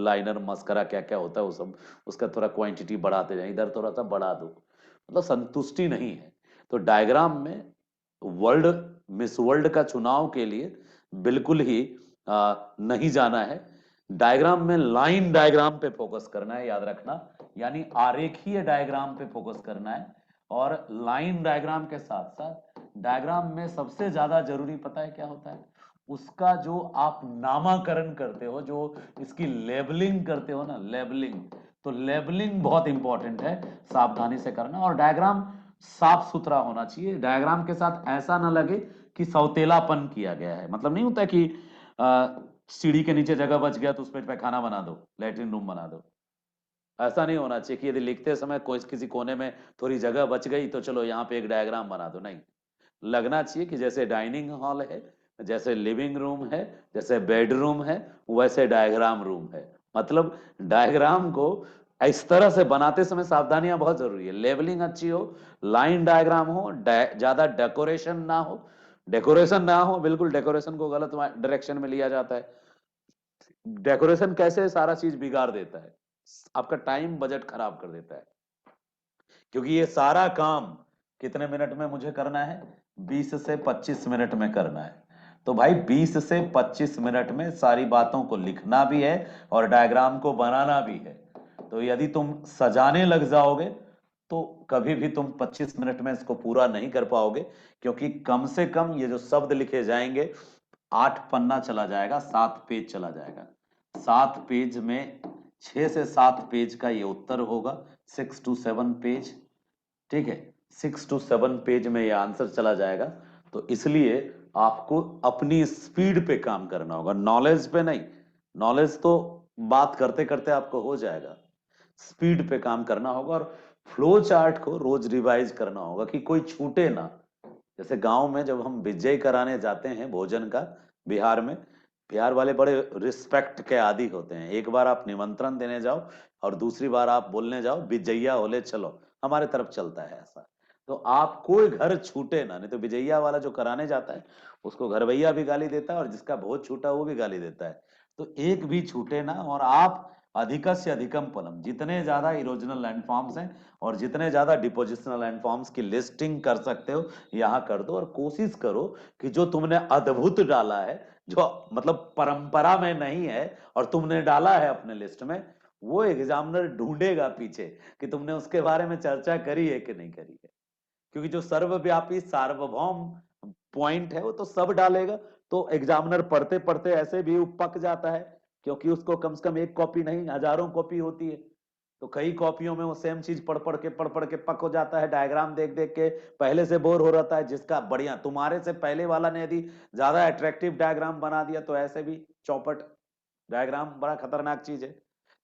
लाइनर मस्करा क्या क्या होता है वो सब, उसका थोड़ा क्वांटिटी बढ़ाते जाए, इधर थोड़ा सा बढ़ा दो, मतलब संतुष्टि नहीं है। तो डायग्राम में वर्ल्ड, मिस वर्ल्ड का चुनाव के लिए बिल्कुल ही नहीं जाना है। डायग्राम में लाइन डायग्राम पे फोकस करना है, याद रखना, यानी आरेखीय डायग्राम पे फोकस करना है। और लाइन डायग्राम के साथ साथ डायग्राम में सबसे ज्यादा जरूरी पता है क्या होता है, उसका जो आप नामाकरण करते हो, जो इसकी लेबलिंग करते हो ना, लेबलिंग, तो लेबलिंग बहुत इंपॉर्टेंट है, सावधानी से करना। और डायग्राम साफ सुथरा होना चाहिए, डायग्राम के साथ ऐसा ना लगे कि सौतेलापन किया गया है। मतलब नहीं होता कि सीढ़ी के नीचे जगह बच गया तो उसमें पैखाना बना दो, लैट्रिन रूम बना दो, ऐसा नहीं होना चाहिए कि यदि लिखते समय कोई किसी कोने में थोड़ी जगह बच गई तो चलो यहाँ पे एक डायग्राम बना दो, नहीं, लगना चाहिए कि जैसे डाइनिंग हॉल है, जैसे लिविंग रूम है, जैसे बेडरूम है, वैसे डायग्राम रूम है। मतलब डायग्राम को इस तरह से बनाते समय सावधानियां बहुत जरूरी है, लेबलिंग अच्छी हो, लाइन डायग्राम हो, ज्यादा डेकोरेशन ना हो। डेकोरेशन ना हो, बिल्कुल डेकोरेशन को गलत डायरेक्शन में लिया जाता है। डेकोरेशन कैसे सारा चीज बिगाड़ देता है, आपका टाइम बजट खराब कर देता है, क्योंकि ये सारा काम कितने मिनट में मुझे करना है, 20 से 25 मिनट में करना है। तो भाई 20 से 25 मिनट में सारी बातों को लिखना भी है और डायग्राम को बनाना भी है। तो यदि तुम सजाने लग जाओगे तो कभी भी तुम 25 मिनट में इसको पूरा नहीं कर पाओगे, क्योंकि कम से कम ये जो शब्द लिखे जाएंगे 8 पन्ना चला जाएगा, 7 पेज चला जाएगा। 7 पेज में 6 से 7 पेज का ये उत्तर होगा, 6 to 7 पेज। ठीक है, 6 to 7 पेज में ये आंसर चला जाएगा। तो इसलिए आपको अपनी स्पीड पे काम करना होगा, नॉलेज पे नहीं। नॉलेज तो बात करते करते आपको हो जाएगा, स्पीड पे काम करना होगा। और फ्लो चार्ट को रोज रिवाइज करना होगा कि कोई छूटे ना। जैसे गांव में जब हम विजय कराने जाते हैं भोजन का, बिहार में, बिहार वाले बड़े रिस्पेक्ट के आदी होते हैं। एक बार आप निमंत्रण देने जाओ और दूसरी बार आप बोलने जाओ विजैया होले चलो, हमारे तरफ चलता है ऐसा। तो आप कोई घर छूटे ना, नहीं तो विजैया वाला जो कराने जाता है उसको घरवैया भी गाली देता है, और जिसका भोज छूटा वो भी गाली देता है। तो एक भी छूटे ना, और आप अधिकस्य अधिकम फलम, जितने ज्यादा इरोजनल लैंडफॉर्म्स हैं और जितने ज्यादा डिपोजिशनल लैंडफॉर्म्स की लिस्टिंग कर सकते हो यहाँ कर दो। और कोशिश करो कि जो तुमने अद्भुत डाला है, जो मतलब परंपरा में नहीं है और तुमने डाला है अपने लिस्ट में, वो एग्जामिनर ढूंढेगा पीछे कि तुमने उसके बारे में चर्चा करी है कि नहीं करी है। क्योंकि जो सर्वव्यापी सार्वभौम पॉइंट है वो तो सब डालेगा, तो एग्जामिनर पढ़ते पढ़ते ऐसे भी पक जाता है क्योंकि उसको कम से कम एक कॉपी नहीं, हजारों कॉपी होती है, तो कई कॉपियों में वो सेम चीज पढ़ पढ़ के पक हो जाता है, डायग्राम देख देख के पहले से बोर हो रहता है। जिसका बढ़िया तुम्हारे से पहले वाला ने यदि ज्यादा अट्रैक्टिव डायग्राम बना दिया तो ऐसे भी चौपट डायग्राम बड़ा खतरनाक चीज है।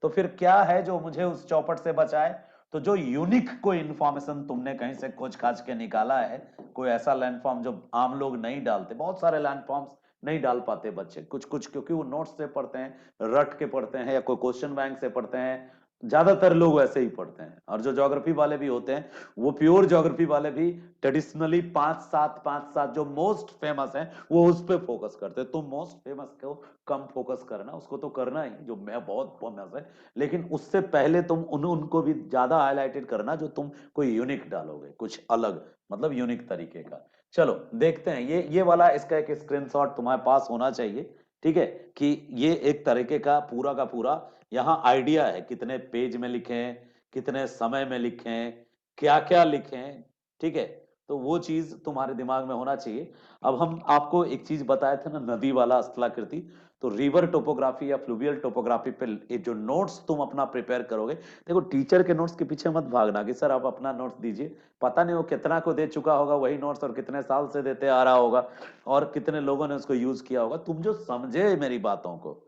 तो फिर क्या है जो मुझे उस चौपट से बचाए? तो जो यूनिक कोई इंफॉर्मेशन तुमने कहीं से खोज खाज के निकाला है, कोई ऐसा लैंड फॉर्म जो आम लोग नहीं डालते, बहुत सारे लैंड फॉर्म्स नहीं डाल पाते बच्चे, कुछ कुछ क्योंकि वो नोट्स से पढ़ते हैं, रट के पढ़ते हैं, या कोई क्वेश्चन बैंक से पढ़ते हैं, ज्यादातर लोग वैसे ही पढ़ते हैं। और जो ज्योग्राफी वाले भी होते हैं, वो प्योर ज्योग्राफी वाले भी ट्रेडिशनली 5-7 जो मोस्ट फेमस हैं वो उस पे फोकस करते हैं। तुम मोस्ट फेमस को कम फोकस करना, उसको तो करना ही जो मैं बहुत फेमस है, लेकिन उससे पहले तुम उनको भी ज्यादा हाईलाइटेड करना जो तुम कोई यूनिक डालोगे, कुछ अलग, मतलब यूनिक तरीके का। चलो देखते हैं, ये वाला इसका एक स्क्रीनशॉट तुम्हारे पास होना चाहिए, ठीक है, कि ये एक तरीके का पूरा यहाँ आइडिया है, कितने पेज में लिखें, कितने समय में लिखें, क्या क्या लिखें, ठीक है। तो वो चीज तुम्हारे दिमाग में होना चाहिए। अब हम आपको एक चीज बताए थे ना, नदी वाला स्थलाकृति, तो रिवर टोपोग्राफी या फ्लूवियल टोपोग्राफी पे ये जो नोट्स तुम अपना प्रिपेयर करोगे, देखो टीचर के नोट्स के पीछे मत भागना कि सर आप अपना नोट्स दीजिए, पता नहीं वो कितना को दे चुका होगा वही नोट्स, और कितने साल से देते आ रहा होगा, और कितने लोगों ने उसको यूज किया होगा। तुम जो समझे मेरी बातों को,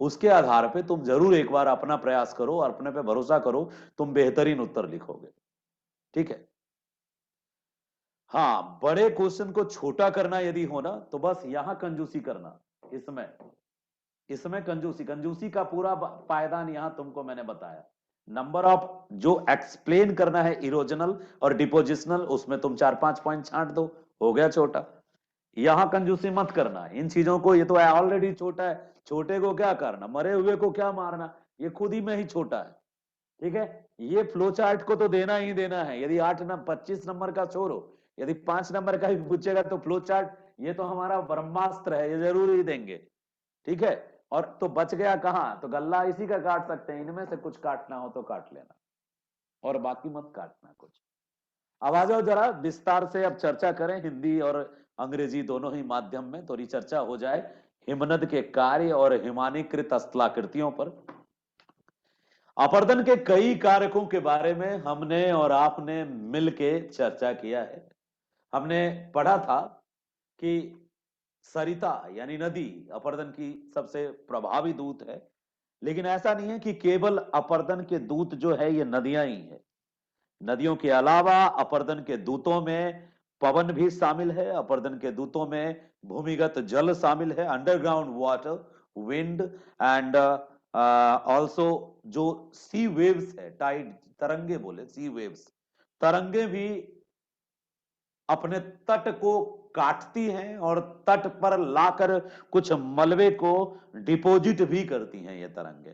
उसके आधार पे तुम जरूर एक बार अपना प्रयास करो और अपने पे भरोसा करो, तुम बेहतरीन उत्तर लिखोगे, ठीक है। हाँ, बड़े क्वेश्चन को छोटा करना यदि हो ना, तो बस यहां कंजूसी करना, इसमें इसमें कंजूसी, कंजूसी का पूरा पायदान यहां तुमको मैंने बताया। नंबर ऑफ जो एक्सप्लेन करना है इरोजनल और डिपोजिशनल, उसमें तुम 4-5 पॉइंट छांट दो, हो गया छोटा। यहां कंजूसी मत करना इन चीजों को, ये तो ऑलरेडी छोटा है, छोटे को क्या करना, मरे हुए को क्या मारना, ये खुद ही में ही छोटा है, ठीक है। ये फ्लो चार्ट को तो देना ही देना है, यदि 25 नंबर का छोड़ो, यदि 5 नंबर का भी पूछेगा तो फ्लो चार्ट ये तो हमारा ब्रह्मास्त्र है, ये जरूर ही देंगे, ठीक है। और तो बच गया कहां, तो गल्ला इसी का काट सकते हैं, इनमें से कुछ काटना हो तो काट लेना, और बाकी मत काटना कुछ। अब आ जाओ जरा विस्तार से अब चर्चा करें, हिंदी और अंग्रेजी दोनों ही माध्यम में थोड़ी चर्चा हो जाए हिमनद के कार्य और हिमानीकृत स्थलाकृतियों पर। अपर्दन के कई कारकों के बारे में हमने और आपने मिलके चर्चा किया है। हमने पढ़ा था कि सरिता यानी नदी अपर्दन की सबसे प्रभावी दूत है, लेकिन ऐसा नहीं है कि केवल अपर्दन के दूत जो है ये नदियां ही है। नदियों के अलावा अपर्दन के दूतों में पवन भी शामिल है, अपर्दन के दूतों में भूमिगत जल शामिल है, underground water, wind, and also जो सी वेव्स है, टाइड तरंगे बोले, सी वेव्स, तरंगे भी अपने तट को काटती हैं और तट पर लाकर कुछ मलबे को डिपॉजिट भी करती हैं ये तरंगे।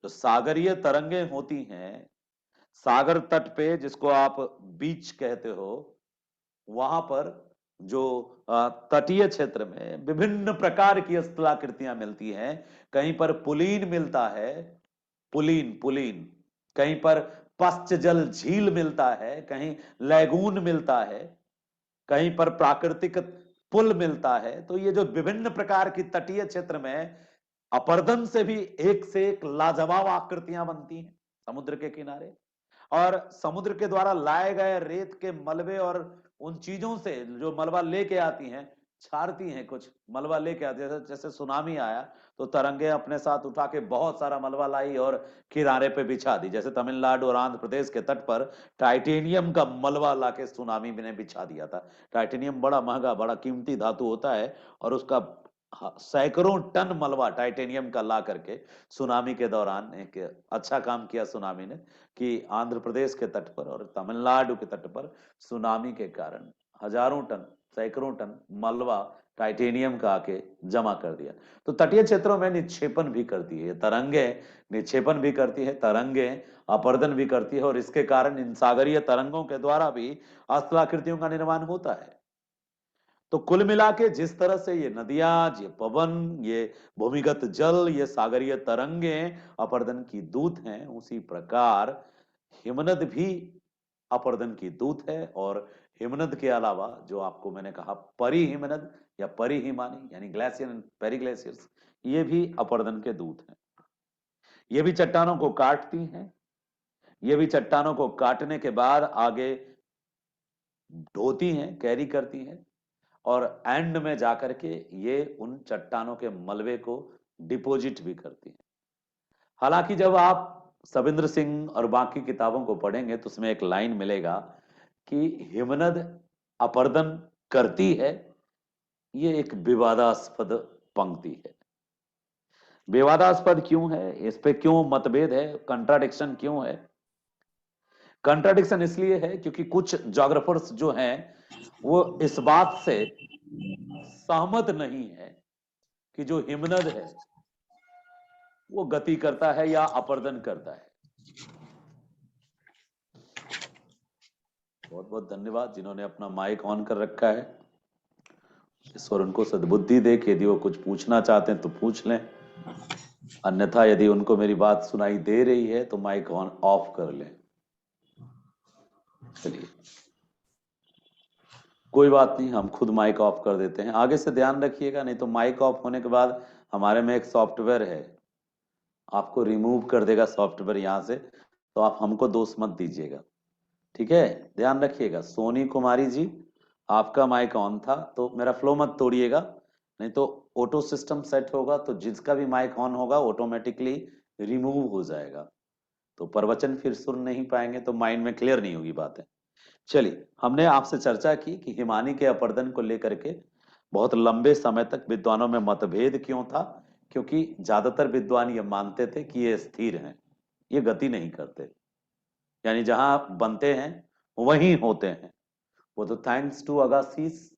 जो सागरीय तरंगे होती हैं, सागर तट पे जिसको आप बीच कहते हो, वहां पर जो तटीय क्षेत्र में विभिन्न प्रकार की स्थलाकृतियां मिलती हैं। कहीं पर पुलीन मिलता है, पुलीन पुलीन, कहीं पर पश्च जल झील मिलता है, कहीं लैगून मिलता है, कहीं पर प्राकृतिक पुल मिलता है। तो ये जो विभिन्न प्रकार की तटीय क्षेत्र में अपरदन से भी एक से एक लाजवाब आकृतियां बनती हैं समुद्र के किनारे, और समुद्र के द्वारा लाए गए रेत के मलबे और उन चीजों से जो मलबा लेके आती हैं, छाड़ती हैं, कुछ मलबा लेके आती है, जैसे जैसे सुनामी आया तो तरंगे अपने साथ उठा के बहुत सारा मलबा लाई और किनारे पे बिछा दी, जैसे तमिलनाडु और आंध्र प्रदेश के तट पर टाइटेनियम का मलबा लाके सुनामी ने बिछा दिया था। टाइटेनियम बड़ा महंगा, बड़ा कीमती धातु होता है, और उसका सैकड़ों टन मलबा टाइटेनियम का ला करके सुनामी के दौरान एक अच्छा काम किया सुनामी ने, कि आंध्र प्रदेश के तट पर और तमिलनाडु के तट पर सुनामी के कारण हजारों टन, सैकड़ों टन मलबा टाइटेनियम का आके जमा कर दिया। तो तटीय क्षेत्रों में निक्षेपण भी करती है तरंगे, निक्षेपण भी करती है तरंगे, अपरदन भी करती है, और इसके कारण इन सागरीय तरंगों के द्वारा भी स्थलाकृतियों का निर्माण होता है। तो कुल मिला के जिस तरह से ये नदियां, ये पवन, ये भूमिगत जल, ये सागरीय तरंगे अपर्दन की दूत हैं, उसी प्रकार हिमनद भी अपर्दन की दूत है, और हिमनद के अलावा जो आपको मैंने कहा परिहिमनद या परिहिमानी यानी ग्लेशियर एंड पेरीग्लेशियर्स, ये भी अपर्दन के दूत हैं। ये भी चट्टानों को काटती हैं, ये भी चट्टानों को काटने के बाद आगे ढोती हैं, कैरी करती हैं, और एंड में जाकर के ये उन चट्टानों के मलबे को डिपॉजिट भी करती हैं। हालांकि जब आप सविंद्र सिंह और बाकी किताबों को पढ़ेंगे तो उसमें एक लाइन मिलेगा कि हिमनद अपर्दन करती है, ये एक विवादास्पद पंक्ति है। विवादास्पद क्यों है, इस पे क्यों मतभेद है, कंट्राडिक्शन क्यों है? कंट्राडिक्शन इसलिए है क्योंकि कुछ जोग्राफर्स जो हैं वो इस बात से सहमत नहीं है कि जो हिमनद है वो गति करता है या अपर्दन करता है। बहुत बहुत धन्यवाद जिन्होंने अपना माइक ऑन कर रखा है। ईश्वर उनको सद्बुद्धि दे कि यदि वो कुछ पूछना चाहते हैं तो पूछ लें, अन्यथा यदि उनको मेरी बात सुनाई दे रही है तो माइक ऑन ऑफ कर लें। चलिए, कोई बात नहीं, हम खुद माइक ऑफ कर देते हैं। आगे से ध्यान रखिएगा, नहीं तो माइक ऑफ होने के बाद हमारे में एक सॉफ्टवेयर है, आपको रिमूव कर देगा सॉफ्टवेयर यहां से, तो आप हमको दोष मत दीजिएगा, ठीक है? ध्यान रखिएगा। सोनी कुमारी जी, आपका माइक ऑन था तो मेरा फ्लो मत तोड़िएगा, नहीं तो ऑटो सिस्टम सेट होगा तो जिसका भी माइक ऑन होगा ऑटोमेटिकली रिमूव हो जाएगा, तो प्रवचन फिर सुन नहीं पाएंगे, तो माइंड में क्लियर नहीं होगी बातें। चलिए, हमने आपसे चर्चा की कि हिमानी के अपर्दन को लेकर के बहुत लंबे समय तक विद्वानों में मतभेद क्यों था, क्योंकि ज्यादातर विद्वान ये मानते थे कि ये स्थिर हैं, ये गति नहीं करते, यानी जहां बनते हैं वहीं होते हैं। वो तो थैंक्स टू अगासीस।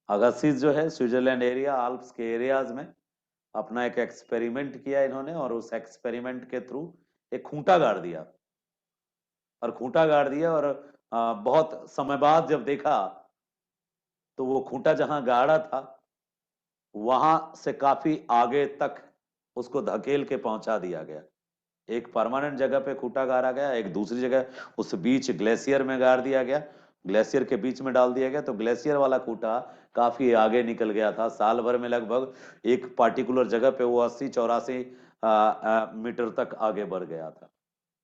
अगासीस जो है स्विट्जरलैंड एरिया, आल्प्स के एरियाज में अपना एक एक्सपेरिमेंट किया इन्होंने, और उस एक्सपेरिमेंट के थ्रू एक खूंटा गाड़ दिया, और खूंटा गाड़ दिया, और बहुत समय बाद जब देखा तो वो खूंटा जहां गाड़ा था वहां से काफी आगे तक उसको धकेल के पहुंचा दिया गया। एक परमानेंट जगह पे खूंटा गाड़ा गया, एक दूसरी जगह उस बीच ग्लेशियर में गाड़ दिया गया, ग्लेशियर के बीच में डाल दिया गया, तो ग्लेशियर वाला खूंटा काफी आगे निकल गया था। साल भर में लगभग एक पार्टिकुलर जगह पे वो 80-84 मीटर तक आगे बढ़ गया था।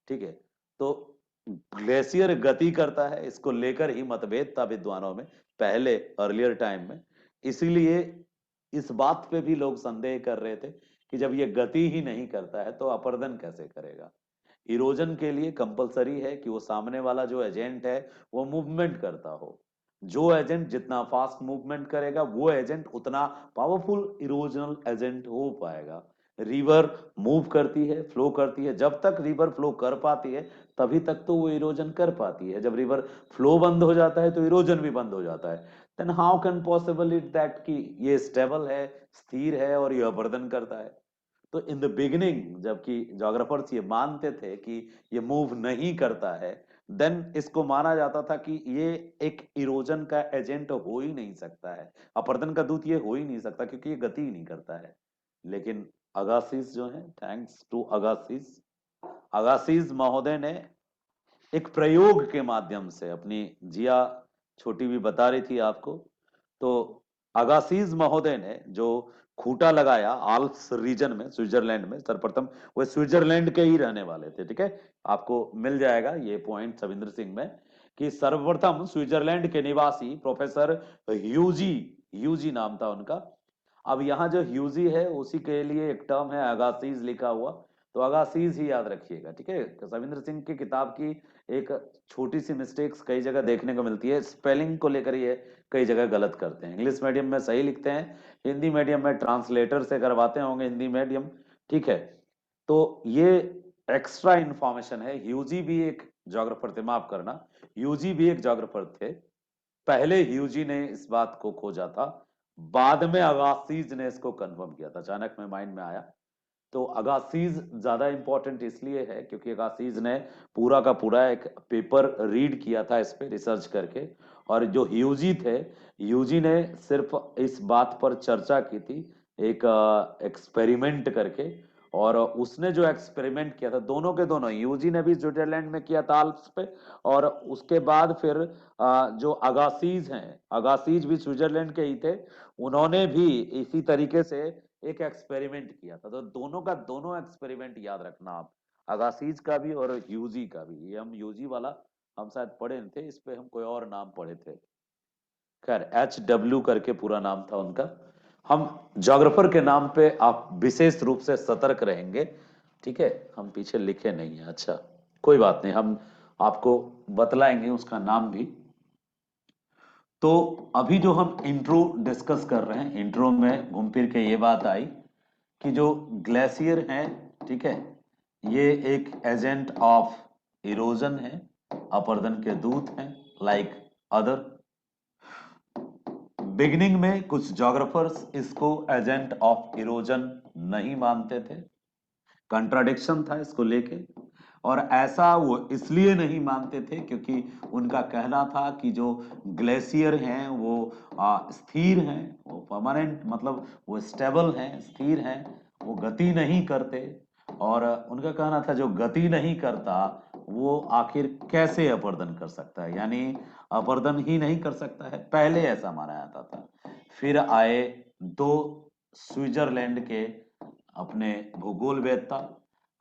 ठीक है, तो ग्लेशियर गति करता है, इसको लेकर ही मतभेद था विद्वानों में पहले अर्लियर टाइम में। इसीलिए इस बात पे भी लोग संदेह कर रहे थे कि जब ये गति ही नहीं करता है तो अपर्दन कैसे करेगा। इरोजन के लिए कंपलसरी है कि वो सामने वाला जो एजेंट है वो मूवमेंट करता हो। जो एजेंट जितना फास्ट मूवमेंट करेगा वो एजेंट उतना पावरफुल इरोजनल एजेंट हो पाएगा। रिवर मूव करती है, फ्लो करती है, जब तक रिवर फ्लो कर पाती है तभी तक तो वो इरोजन कर पाती है। जब रिवर फ्लो बंद हो जाता है तो इरोजन भी बंद हो जाता है। Then how can possible it that कि ये स्टेबल है, स्थिर है और ये अपर्दन करता है। तो इन द बिगिनिंग जबकि जोग्राफर्स ये मानते थे कि ये मूव नहीं करता है, देन इसको माना जाता था कि ये एक इरोजन का एजेंट हो ही नहीं सकता है, अपर्दन का दूत ये हो ही नहीं सकता क्योंकि ये गति ही नहीं करता है। लेकिन अगासिस जो है, थैंक्स टू अगासिस, अगासिस महोदय ने एक प्रयोग के माध्यम से अपनी, जिया छोटी भी बता रही थी आपको, तो अगासीज महोदय ने जो खूंटा लगाया आल्प्स रीजन में स्विट्जरलैंड में, सर्वप्रथम वो स्विट्जरलैंड के ही रहने वाले थे, ठीक है, आपको मिल जाएगा ये पॉइंट सविंद्र सिंह में, कि सर्वप्रथम स्विट्जरलैंड के निवासी प्रोफेसर ह्यूजी, ह्यूजी नाम था उनका। अब यहाँ जो ह्यूजी है उसी के लिए एक टर्म है अगासीज लिखा हुआ, तो अगासीज ही याद रखिएगा, ठीक है। सविंद्र सिंह की किताब की एक छोटी सी मिस्टेक्स कई जगह देखने को मिलती है, स्पेलिंग को लेकर ये कई जगह गलत करते हैं। इंग्लिश मीडियम में सही लिखते हैं, हिंदी मीडियम में ट्रांसलेटर से करवाते होंगे हिंदी मीडियम, ठीक है। तो ये एक्स्ट्रा इंफॉर्मेशन है। ह्यूजी भी एक जोग्राफर थे, माफ करना, ह्यूजी भी एक जोग्राफर थे। पहले ह्यूजी ने इस बात को खोजा था, बाद में अगासीज ने इसको कंफर्म किया था, अचानक में माइंड में आया। तो अगासीज ज्यादा इंपॉर्टेंट इसलिए है क्योंकि अगासीज ने पूरा का पूरा एक पेपर रीड किया था इस पे रिसर्च करके, और जो ह्यूजी थे, ह्यूजी ने सिर्फ इस बात पर चर्चा की थी एक एक्सपेरिमेंट करके, और उसने जो एक्सपेरिमेंट किया था, दोनों के दोनों, यूजी ने भी स्विट्जरलैंड में किया था आल्प्स पे, और उसके बाद फिर जो अगासीज हैं, अगासीज भी स्विट्जरलैंड के ही थे, उन्होंने भी इसी तरीके से एक एक्सपेरिमेंट किया था। तो दोनों का दोनों एक्सपेरिमेंट याद रखना आप, अगासीज का भी और यूजी का भी। ये हम यूजी वाला हम शायद पढ़े नहीं थे, इस पे हम कोई और नाम पढ़े थे। खैर, HW करके पूरा नाम था उनका। हम जोग्राफर के नाम पे आप विशेष रूप से सतर्क रहेंगे, ठीक है? हम पीछे लिखे नहीं है। अच्छा, कोई बात नहीं, हम आपको बतलाएंगे उसका नाम भी। तो अभी जो हम इंट्रो डिस्कस कर रहे हैं, इंट्रो में घूम फिर के ये बात आई कि जो ग्लेशियर हैं, ठीक है, ये एक एजेंट ऑफ इरोजन है, अपर्दन के दूत हैं, लाइक अदर। बिगिनिंग में कुछ जोग्राफर्स इसको एजेंट ऑफ इरोजन नहीं मानते थे, कंट्राडिक्शन था इसको लेके। और ऐसा वो इसलिए नहीं मानते थे क्योंकि उनका कहना था कि जो ग्लेशियर हैं वो स्थिर हैं, वो परमानेंट, मतलब वो स्टेबल हैं, स्थिर हैं, वो गति नहीं करते। और उनका कहना था जो गति नहीं करता वो आखिर कैसे अपर्दन कर सकता है, यानी अपर्दन ही नहीं कर सकता है, पहले ऐसा माना जाता था। फिर आए दो स्विट्जरलैंड के अपने भूगोलवेत्ता।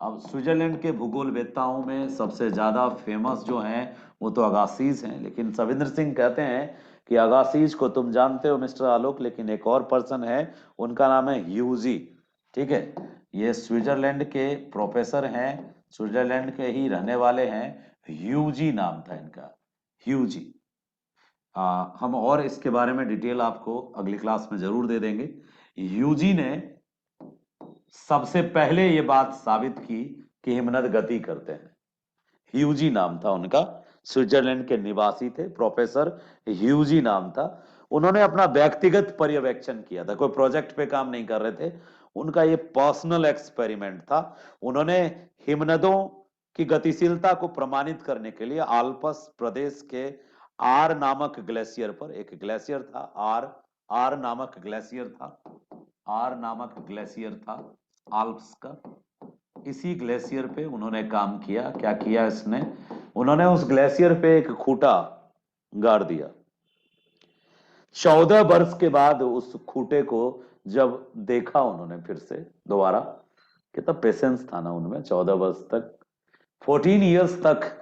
अब स्विट्जरलैंड के भूगोलवेत्ताओं में सबसे ज्यादा फेमस जो हैं वो तो अगासीज हैं, लेकिन सविंद्र सिंह कहते हैं कि अगासीज को तुम जानते हो मिस्टर आलोक, लेकिन एक और पर्सन है, उनका नाम है ह्यूजी, ठीक है? ये स्विट्जरलैंड के प्रोफेसर हैं, स्विट्जरलैंड के ही रहने वाले हैं, ह्यूजी नाम था इनका, ह्यूजी। हम और इसके बारे में डिटेल आपको अगली क्लास में जरूर दे देंगे। ह्यूजी ने सबसे पहले ये बात साबित की कि हिमनद गति करते हैं। ह्यूजी नाम था उनका, स्विट्जरलैंड के निवासी थे, प्रोफेसर ह्यूजी नाम था। उन्होंने अपना व्यक्तिगत पर्यवेक्षण किया था, कोई प्रोजेक्ट पे काम नहीं कर रहे थे, उनका ये पर्सनल एक्सपेरिमेंट था। उन्होंने हिमनदों की गतिशीलता को प्रमाणित करने के लिए आल्प्स प्रदेश के आर नामक ग्लेशियर पर, एक ग्लेशियर था आर, आर नामक ग्लेशियर था, आर नामक ग्लेशियर था आल्प्स का, इसी ग्लेशियर पे उन्होंने काम किया। क्या किया इसने? उन्होंने उस ग्लेशियर पे एक खूंटा गाड़ दिया। 14 वर्ष के बाद उस खूंटे को जब देखा उन्होंने फिर से दोबारा, कितना पेशेंस था ना उनमें, 14 वर्ष तक, 14 इयर्स तक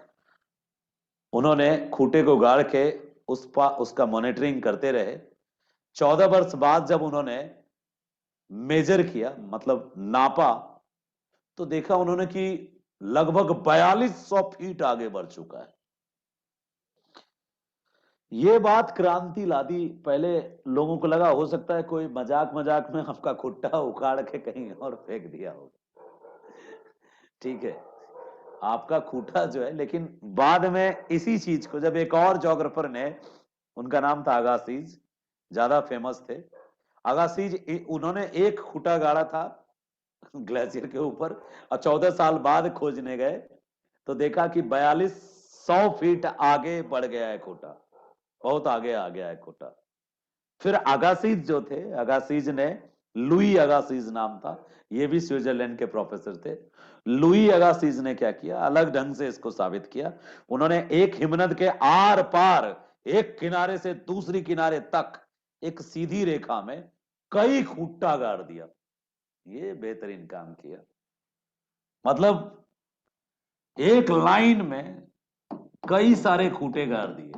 उन्होंने खूंटे को गाड़ के उसका मॉनिटरिंग करते रहे। 14 वर्ष बाद जब उन्होंने मेजर किया, मतलब नापा, तो देखा उन्होंने कि लगभग 4200 फीट आगे बढ़ चुका है। ये बात क्रांति ला दी। पहले लोगों को लगा हो सकता है कोई मजाक मजाक में आपका खुट्टा उखाड़ के कहीं और फेंक दिया होगा, ठीक है, आपका खूंटा जो है। लेकिन बाद में इसी चीज को जब एक और जोग्राफर ने, उनका नाम था अगासीज, ज्यादा फेमस थे अगासीज, उन्होंने एक खूंटा गाड़ा था ग्लेशियर के ऊपर, और 14 साल बाद खोजने गए तो देखा कि 4200 फीट आगे बढ़ गया है खूंटा, बहुत आगे आ गया है खूंटा। फिर अगासीज जो थे, अगासीज ने, लुई अगासीज नाम था, ये भी स्विट्जरलैंड के प्रोफेसर थे। लुई अगासीज ने क्या किया, अलग ढंग से इसको साबित किया। उन्होंने एक हिमनद के आर पार, एक किनारे से दूसरी किनारे तक एक सीधी रेखा में कई खूंटा गाड़ दिया। ये बेहतरीन काम किया, मतलब एक लाइन में कई सारे खूंटे गाड़ दिए,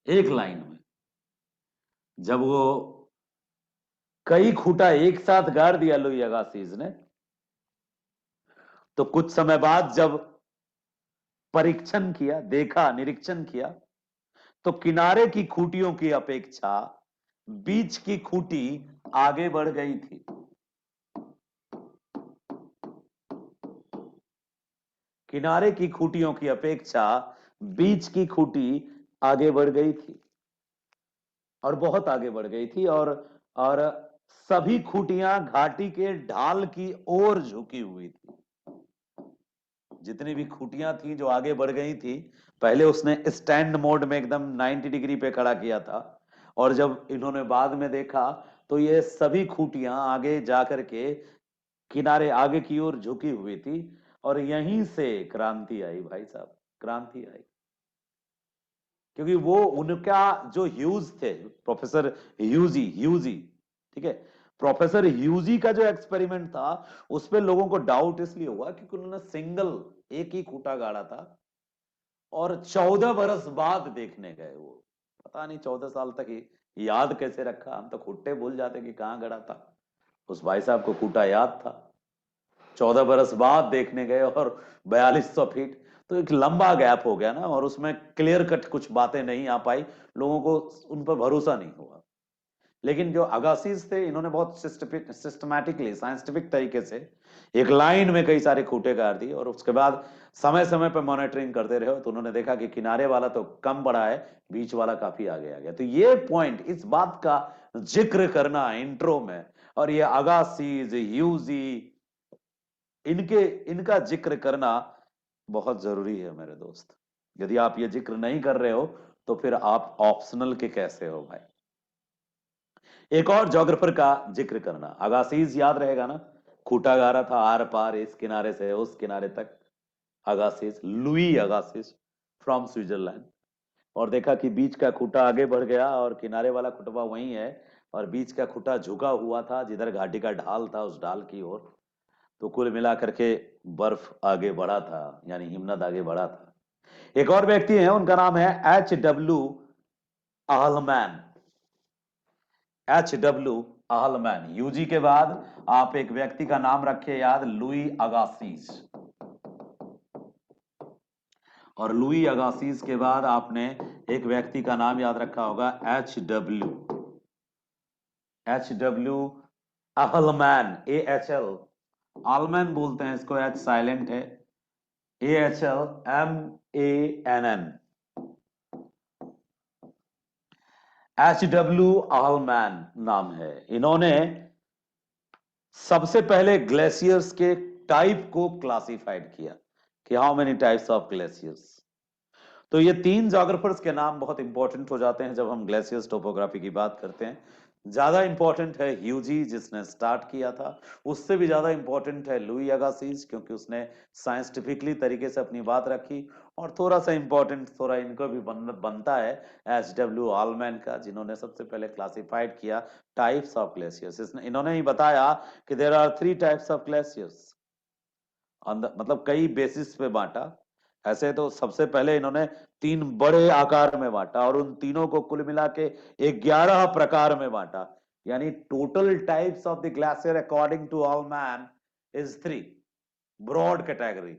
एक लाइन में। जब वो कई खूंटा एक साथ गाड़ दिया लुई अगासीज ने, तो कुछ समय बाद जब परीक्षण किया, देखा, निरीक्षण किया, तो किनारे की खूंटियों की अपेक्षा बीच की खूंटी आगे बढ़ गई थी। किनारे की खूंटियों की अपेक्षा बीच की खूंटी आगे बढ़ गई थी, और बहुत आगे बढ़ गई थी। और सभी खूंटियां घाटी के ढाल की ओर झुकी हुई थी। जितनी भी खूंटियां थी जो आगे बढ़ गई थी, पहले उसने स्टैंड मोड में एकदम 90 डिग्री पे खड़ा किया था, और जब इन्होंने बाद में देखा तो ये सभी खूंटियां आगे जाकर के किनारे आगे की ओर झुकी हुई थी और यहीं से क्रांति आई भाई साहब, क्रांति आई। क्योंकि वो उनका जो ह्यूज थे, प्रोफेसर ह्यूजी, ठीक है, प्रोफेसर ह्यूजी का जो एक्सपेरिमेंट था उस पे लोगों को डाउट इसलिए हुआ क्योंकि उन्होंने सिंगल एक ही खूंटा गाड़ा था और 14 बरस बाद देखने गए वो। पता नहीं 14 साल तक ही याद कैसे रखा, हम तो खुट्टे भूल जाते कि कहां गड़ा था। उस भाई साहब को खूंटा याद था, 14 बरस बाद देखने गए और 4200 फीट, तो एक लंबा गैप हो गया ना, और उसमें क्लियर कट कुछ बातें नहीं आ पाई, लोगों को उन पर भरोसा नहीं हुआ। लेकिन जो अगासीज थे इन्होंने बहुत सिस्टमैटिकली साइंटिफिक तरीके से एक लाइन में कई सारे खूंटे गाड़ दिए और उसके बाद समय समय पर मॉनिटरिंग करते रहे, तो उन्होंने देखा कि किनारे वाला तो कम बढ़ा है, बीच वाला काफी आगे आ गया। तो ये पॉइंट, इस बात का जिक्र करना इंट्रो में, और ये अगासीज ह्यूजी इनके इनका जिक्र करना बहुत जरूरी है मेरे दोस्त। यदि आप ये जिक्र नहीं कर रहे हो तो फिर आप ऑप्शनल के कैसे हो भाई। एक और जोग्राफर का जिक्र करना, अगासीज याद रहेगा ना, खूंटा गारा था आर पार इस किनारे से उस किनारे तक। अगासिस, लुई अगासिस फ्रॉम स्विट्जरलैंड। और देखा कि बीच का खूंटा आगे बढ़ गया और किनारे वाला खुटबा वहीं है, और बीच का खूंटा झुका हुआ था जिधर घाटी का ढाल था उस ढाल की ओर। तो कुल मिला करके बर्फ आगे बढ़ा था, यानी हिमनद आगे बढ़ा था। एक और व्यक्ति है, उनका नाम है H.W. आहलमैन। H.W. आहलमैन। यूजी के बाद आप एक व्यक्ति का नाम रखिए याद, लुई अगासीज। और लुई अगासीज के बाद आपने एक व्यक्ति का नाम याद रखा होगा, एच डब्ल्यू आहलमैन। AHL, आलमैन बोलते हैं इसको, एच साइलेंट है, AHLMANN। H.W. आहलमैन नाम है। इन्होंने सबसे पहले ग्लेशियर्स के टाइप को क्लासिफाइड किया कि how many types of glaciers. तो ये तीन जोग्राफर्स के नाम बहुत इंपॉर्टेंट हो जाते हैं जब हम ग्लेशियर्स टोपोग्राफी की बात करते हैं। ज्यादा इंपॉर्टेंट है ह्यूजी जिसने स्टार्ट किया था, उससे भी ज्यादा इंपॉर्टेंट है लुई अगासिज क्योंकि उसने साइंटिफिकली तरीके से अपनी बात रखी, और थोड़ा सा इंपॉर्टेंट थोड़ा इनको भी बनता है H.W. आलमैन का, जिन्होंने सबसे पहले क्लासिफाइड किया टाइप्स ऑफ ग्लेशियर्स। इन्होंने ही बताया कि there are 3 types of glaciers, मतलब कई बेसिस पे बांटा। ऐसे तो सबसे पहले इन्होंने 3 बड़े आकार में बांटा और उन तीनों को कुल मिला के 11 प्रकार में बांटा। यानी total types of the glacier according to Ahlmann is 3 broad category,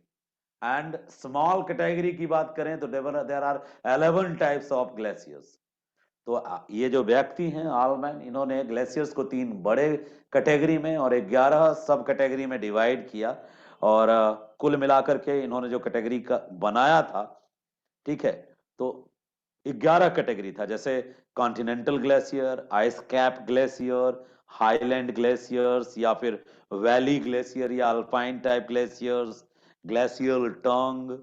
and small category की बात करें तो there are 11 types of glaciers. तो ये जो व्यक्ति हैं आलमैन, इन्होंने ग्लेशियर्स को 3 बड़े कैटेगरी में और 11 सब कैटेगरी में डिवाइड किया, और कुल मिलाकर के इन्होंने जो कैटेगरी का बनाया था, ठीक है, तो 11 कैटेगरी था, जैसे continental glacier, ice cap glacier, highland glaciers, या फिर वैली ग्लेशियर या अल्पाइन टाइप ग्लेशियर्स, ग्लेशियल टंग,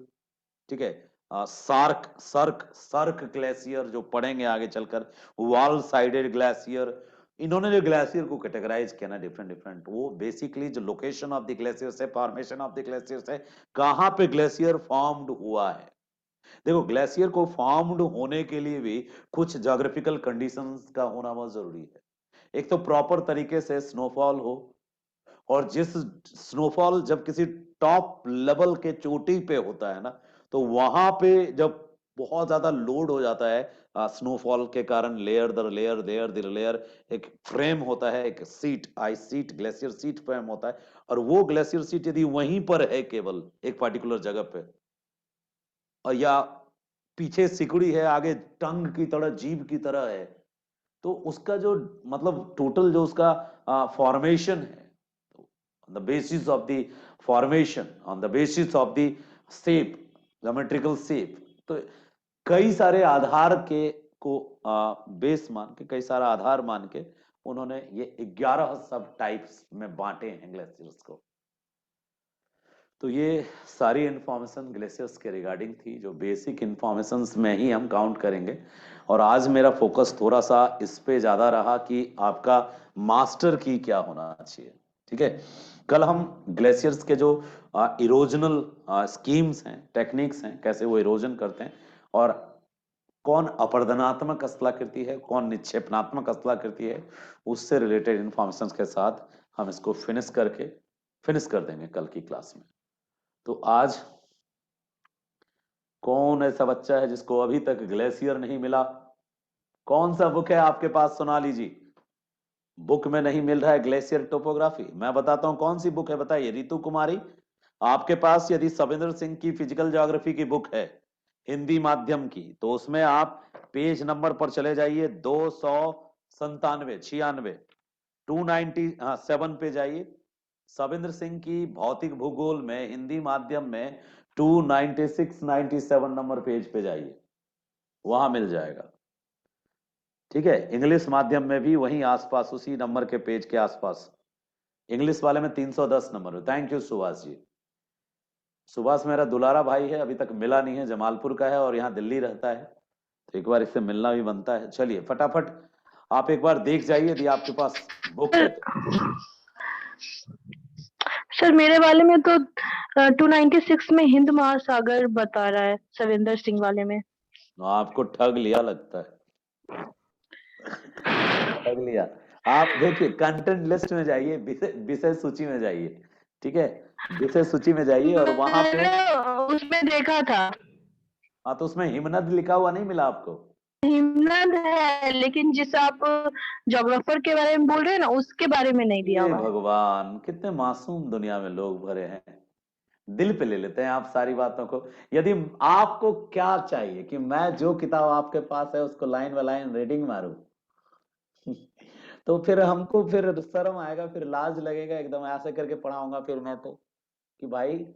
ठीक है, सार्क सर्क सर्क ग्लेशियर जो पढ़ेंगे आगे चलकर, वॉल साइडेड ग्लेशियर। इन्होंने जो ग्लेशियर को कैटेगराइज किया ना डिफरेंट डिफरेंट, वो बेसिकली जो लोकेशन ऑफ द ग्लेशियर से, फॉर्मेशन ऑफ द ग्लेशियर से, कहां पे ग्लेशियर फॉर्म्ड हुआ है। देखो ग्लेशियर को फॉर्म्ड होने के लिए भी कुछ ज्योग्राफिकल कंडीशंस का होना बहुत जरूरी है। एक तो प्रॉपर तरीके से स्नोफॉल हो, और जिस स्नोफॉल जब किसी टॉप लेवल के चोटी पे होता है ना, तो वहां पे जब बहुत ज्यादा लोड हो जाता है स्नोफॉल के कारण, लेयर दर लेयर लेयर दर लेयर एक फ्रेम होता है, एक seat, ice seat, glacier seat frame होता है, और वो ग्लेशियर सीट यदि वहीं पर है केवल एक पर्टिकुलर जगह पे, और या पीछे सिकुड़ी है, आगे टंग की तरह, जीभ की तरह है, तो उसका जो मतलब टोटल जो उसका फॉर्मेशन है, on the basis of the formation, on the basis of the shape, geometrical shape, तो कई सारे आधार के को बेस मान के, कई सारा आधार मान के उन्होंने ये 11 सब टाइप्स में बांटे हैं ग्लेशियर्स को। तो ये सारी इंफॉर्मेशन ग्लेशियर्स के रिगार्डिंग थी, जो बेसिक इंफॉर्मेशंस में ही हम काउंट करेंगे। और आज मेरा फोकस थोड़ा सा इस पे ज्यादा रहा कि आपका मास्टर की क्या होना चाहिए, ठीक है। कल हम ग्लेशियर्स के जो इरोजनल स्कीम्स हैं, टेक्निक्स हैं, कैसे वो इरोजन करते हैं, और कौन अपरदनात्मक स्थलाकृति है, कौन निक्षेपणात्मक स्थलाकृति है, उससे रिलेटेड इंफॉर्मेशन के साथ हम इसको फिनिश कर देंगे कल की क्लास में। तो आज कौन ऐसा बच्चा है जिसको अभी तक ग्लेशियर नहीं मिला? कौन सा बुक है आपके पास, सोनाली जी? बुक में नहीं मिल रहा है ग्लेशियर टोपोग्राफी? मैं बताता हूं कौन सी बुक है, बताइए रितु कुमारी। आपके पास यदि सविंदर सिंह की फिजिकल ज्योग्राफी की बुक है हिंदी माध्यम की, तो उसमें आप पेज नंबर पर चले जाइए, 297 297 पे जाइए। सविंद्र सिंह की भौतिक भूगोल में हिंदी माध्यम में 296-97 नंबर पेज पे जाइए, वहां मिल जाएगा। ठीक है, इंग्लिश माध्यम में भी वहीं आसपास उसी नंबर के पेज के आसपास, इंग्लिश वाले में 310 number. Thank you Subhash ji. Subhash मेरा दुलारा भाई है, अभी तक मिला नहीं है, जमालपुर का है और यहाँ दिल्ली रहता है, तो एक बार इससे मिलना भी बनता है। चलिए फटाफट आप एक बार देख जाइए यदि आपके पास बुक है तो। सर मेरे वाले में तो 296 में हिंद महासागर बता रहा है, सविंदर सिंह वाले में। आपको ठग लिया लगता है। ठग लिया। आप देखिए कंटेंट लिस्ट में जाइए, विषय सूची में जाइए, ठीक है, विषय सूची में जाइए और वहां पे मैंने उसमें देखा था, हाँ, तो उसमें हिमनद लिखा हुआ नहीं मिला आपको? हिमनद है, लेकिन जिस आप जोग्राफर के बारे में बोल रहे हैं ना, उसके बारे में नहीं दिया ये हुआ है। भगवान, कितने मासूम दुनिया में लोग भरे हैं, दिल पे ले लेते हैं आप सारी बातों को। यदि आपको क्या चाहिए कि मैं जो किताब आपके पास है उसको लाइन बाय लाइन रीडिंग मारूं, तो फिर हमको फिर शर्म आएगा, फिर लाज लगेगा, एकदम ऐसे करके पढ़ाऊंगा फिर मैं तो, कि भाई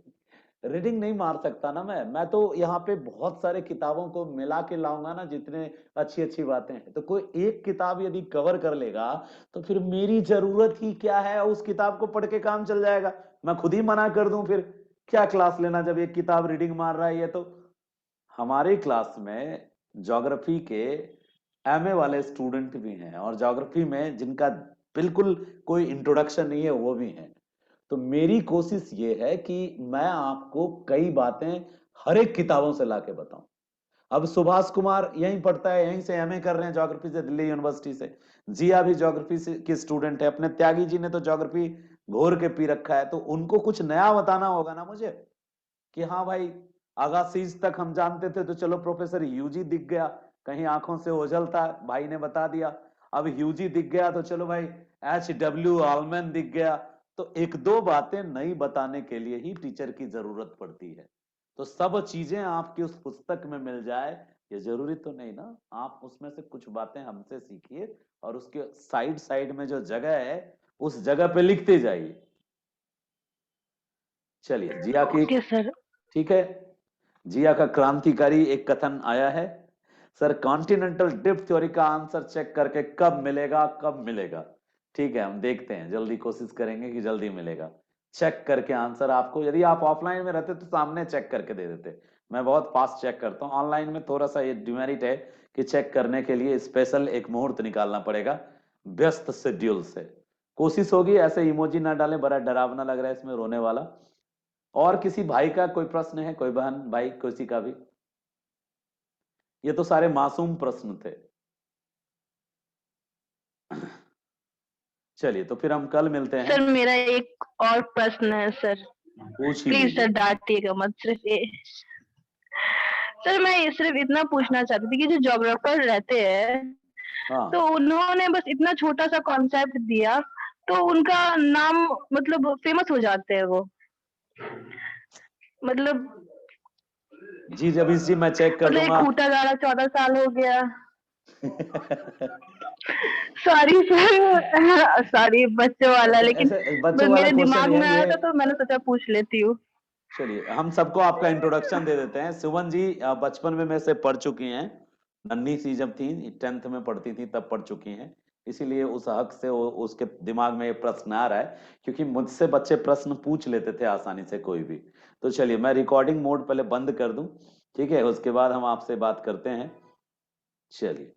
रीडिंग नहीं मार सकता ना मैं तो यहाँ पे बहुत सारे किताबों को मिला के लाऊंगा ना, जितने अच्छी अच्छी बातें हैं, तो कोई एक किताब यदि कवर कर लेगा तो फिर मेरी जरूरत ही क्या है, उस किताब को पढ़ के काम चल जाएगा। मैं खुद ही मना कर दूं फिर क्या क्लास लेना जब एक किताब रीडिंग मार रहा है ये। तो हमारे क्लास में ज्योग्राफी के एमए वाले स्टूडेंट भी हैं और ज्योग्राफी में जिनका बिल्कुल कोई इंट्रोडक्शन नहीं है वो भी हैं। तो मेरी कोशिश ये है कि मैं आपको कई बातें हर एक किताबों से लाके बताऊं। अब सुभाष कुमार यहीं पढ़ता है, यहीं से एमए कर रहे हैं ज्योग्राफी से, दिल्ली यूनिवर्सिटी से। जिया भी ज्योग्राफी से की स्टूडेंट है, अपने त्यागी जी ने तो ज्योग्राफी घोर के पी रखा है, तो उनको कुछ नया बताना होगा ना मुझे, कि हाँ भाई अगासीज तक हम जानते थे, तो चलो प्रोफेसर ह्यूजी दिख गया, कहीं आंखों से ओझल था, भाई ने बता दिया। अब ह्यूजी दिख गया तो चलो भाई H.W. आलमैन दिख गया। तो एक दो बातें नई बताने के लिए ही टीचर की जरूरत पड़ती है। तो सब चीजें आपकी उस पुस्तक में मिल जाए ये जरूरी तो नहीं ना। आप उसमें से कुछ बातें हमसे सीखिए और उसके साइड साइड में जो जगह है उस जगह पे लिखते जाइए। चलिए जिया की, ओके सर। ठीक है, जिया का क्रांतिकारी एक कथन आया है, सर कॉन्टिनेंटल ड्रिफ्ट थ्योरी का आंसर चेक करके कब मिलेगा, कब मिलेगा? ठीक है, हम देखते हैं, जल्दी कोशिश करेंगे कि जल्दी मिलेगा। चेक करके आंसर आपको, यदि आप ऑफलाइन में रहते तो सामने चेक करके दे देते, मैं बहुत फास्ट चेक करता हूँ। ऑनलाइन में थोड़ा सा ये डिमेरिट है कि चेक करने के लिए स्पेशल एक मुहूर्त निकालना पड़ेगा व्यस्त शेड्यूल से। कोशिश होगी, ऐसे इमोजी ना डालें, बड़ा डरावना लग रहा है इसमें, रोने वाला। और किसी भाई का कोई प्रश्न है, कोई बहन भाई किसी का भी? ये तो सारे मासूम प्रश्न थे। चलिए तो फिर हम कल मिलते हैं। सर मेरा एक और प्रश्न है सर, पूछ ही प्लीज सर लीजिए। डांटिएगा मत, सिर्फ ये। सर मैं ये सिर्फ इतना पूछना चाहती थी कि जो जोग्राफर रहते हैं, तो हाँ उन्होंने बस इतना छोटा सा कॉन्सेप्ट दिया, तो उनका नाम मतलब फेमस हो जाते हैं वो, मतलब जी, जब इस जी मैं चेक कर एक दूंगा। खूटा गाड़ा 14 साल हो गया। सॉरी सर, सॉरी बच्चों वाला, ऐसे लेकिन ऐसे बच्चों वाला मेरे क्वेश्चन दिमाग है में ये। आया था तो मैंने सोचा पूछ लेती हूँ। चलिए हम सबको आपका इंट्रोडक्शन दे देते हैं। सुमन जी बचपन में से पढ़ चुकी हैं, नन्ही सी जब थी 10th में पढ़ती थी तब पढ़ चुकी हैं, इसीलिए उस हक से उसके दिमाग में ये प्रश्न आ रहा है, क्योंकि मुझसे बच्चे प्रश्न पूछ लेते थे आसानी से कोई भी। तो चलिए मैं रिकॉर्डिंग मोड पहले बंद कर दूं, ठीक है, उसके बाद हम आपसे बात करते हैं। चलिए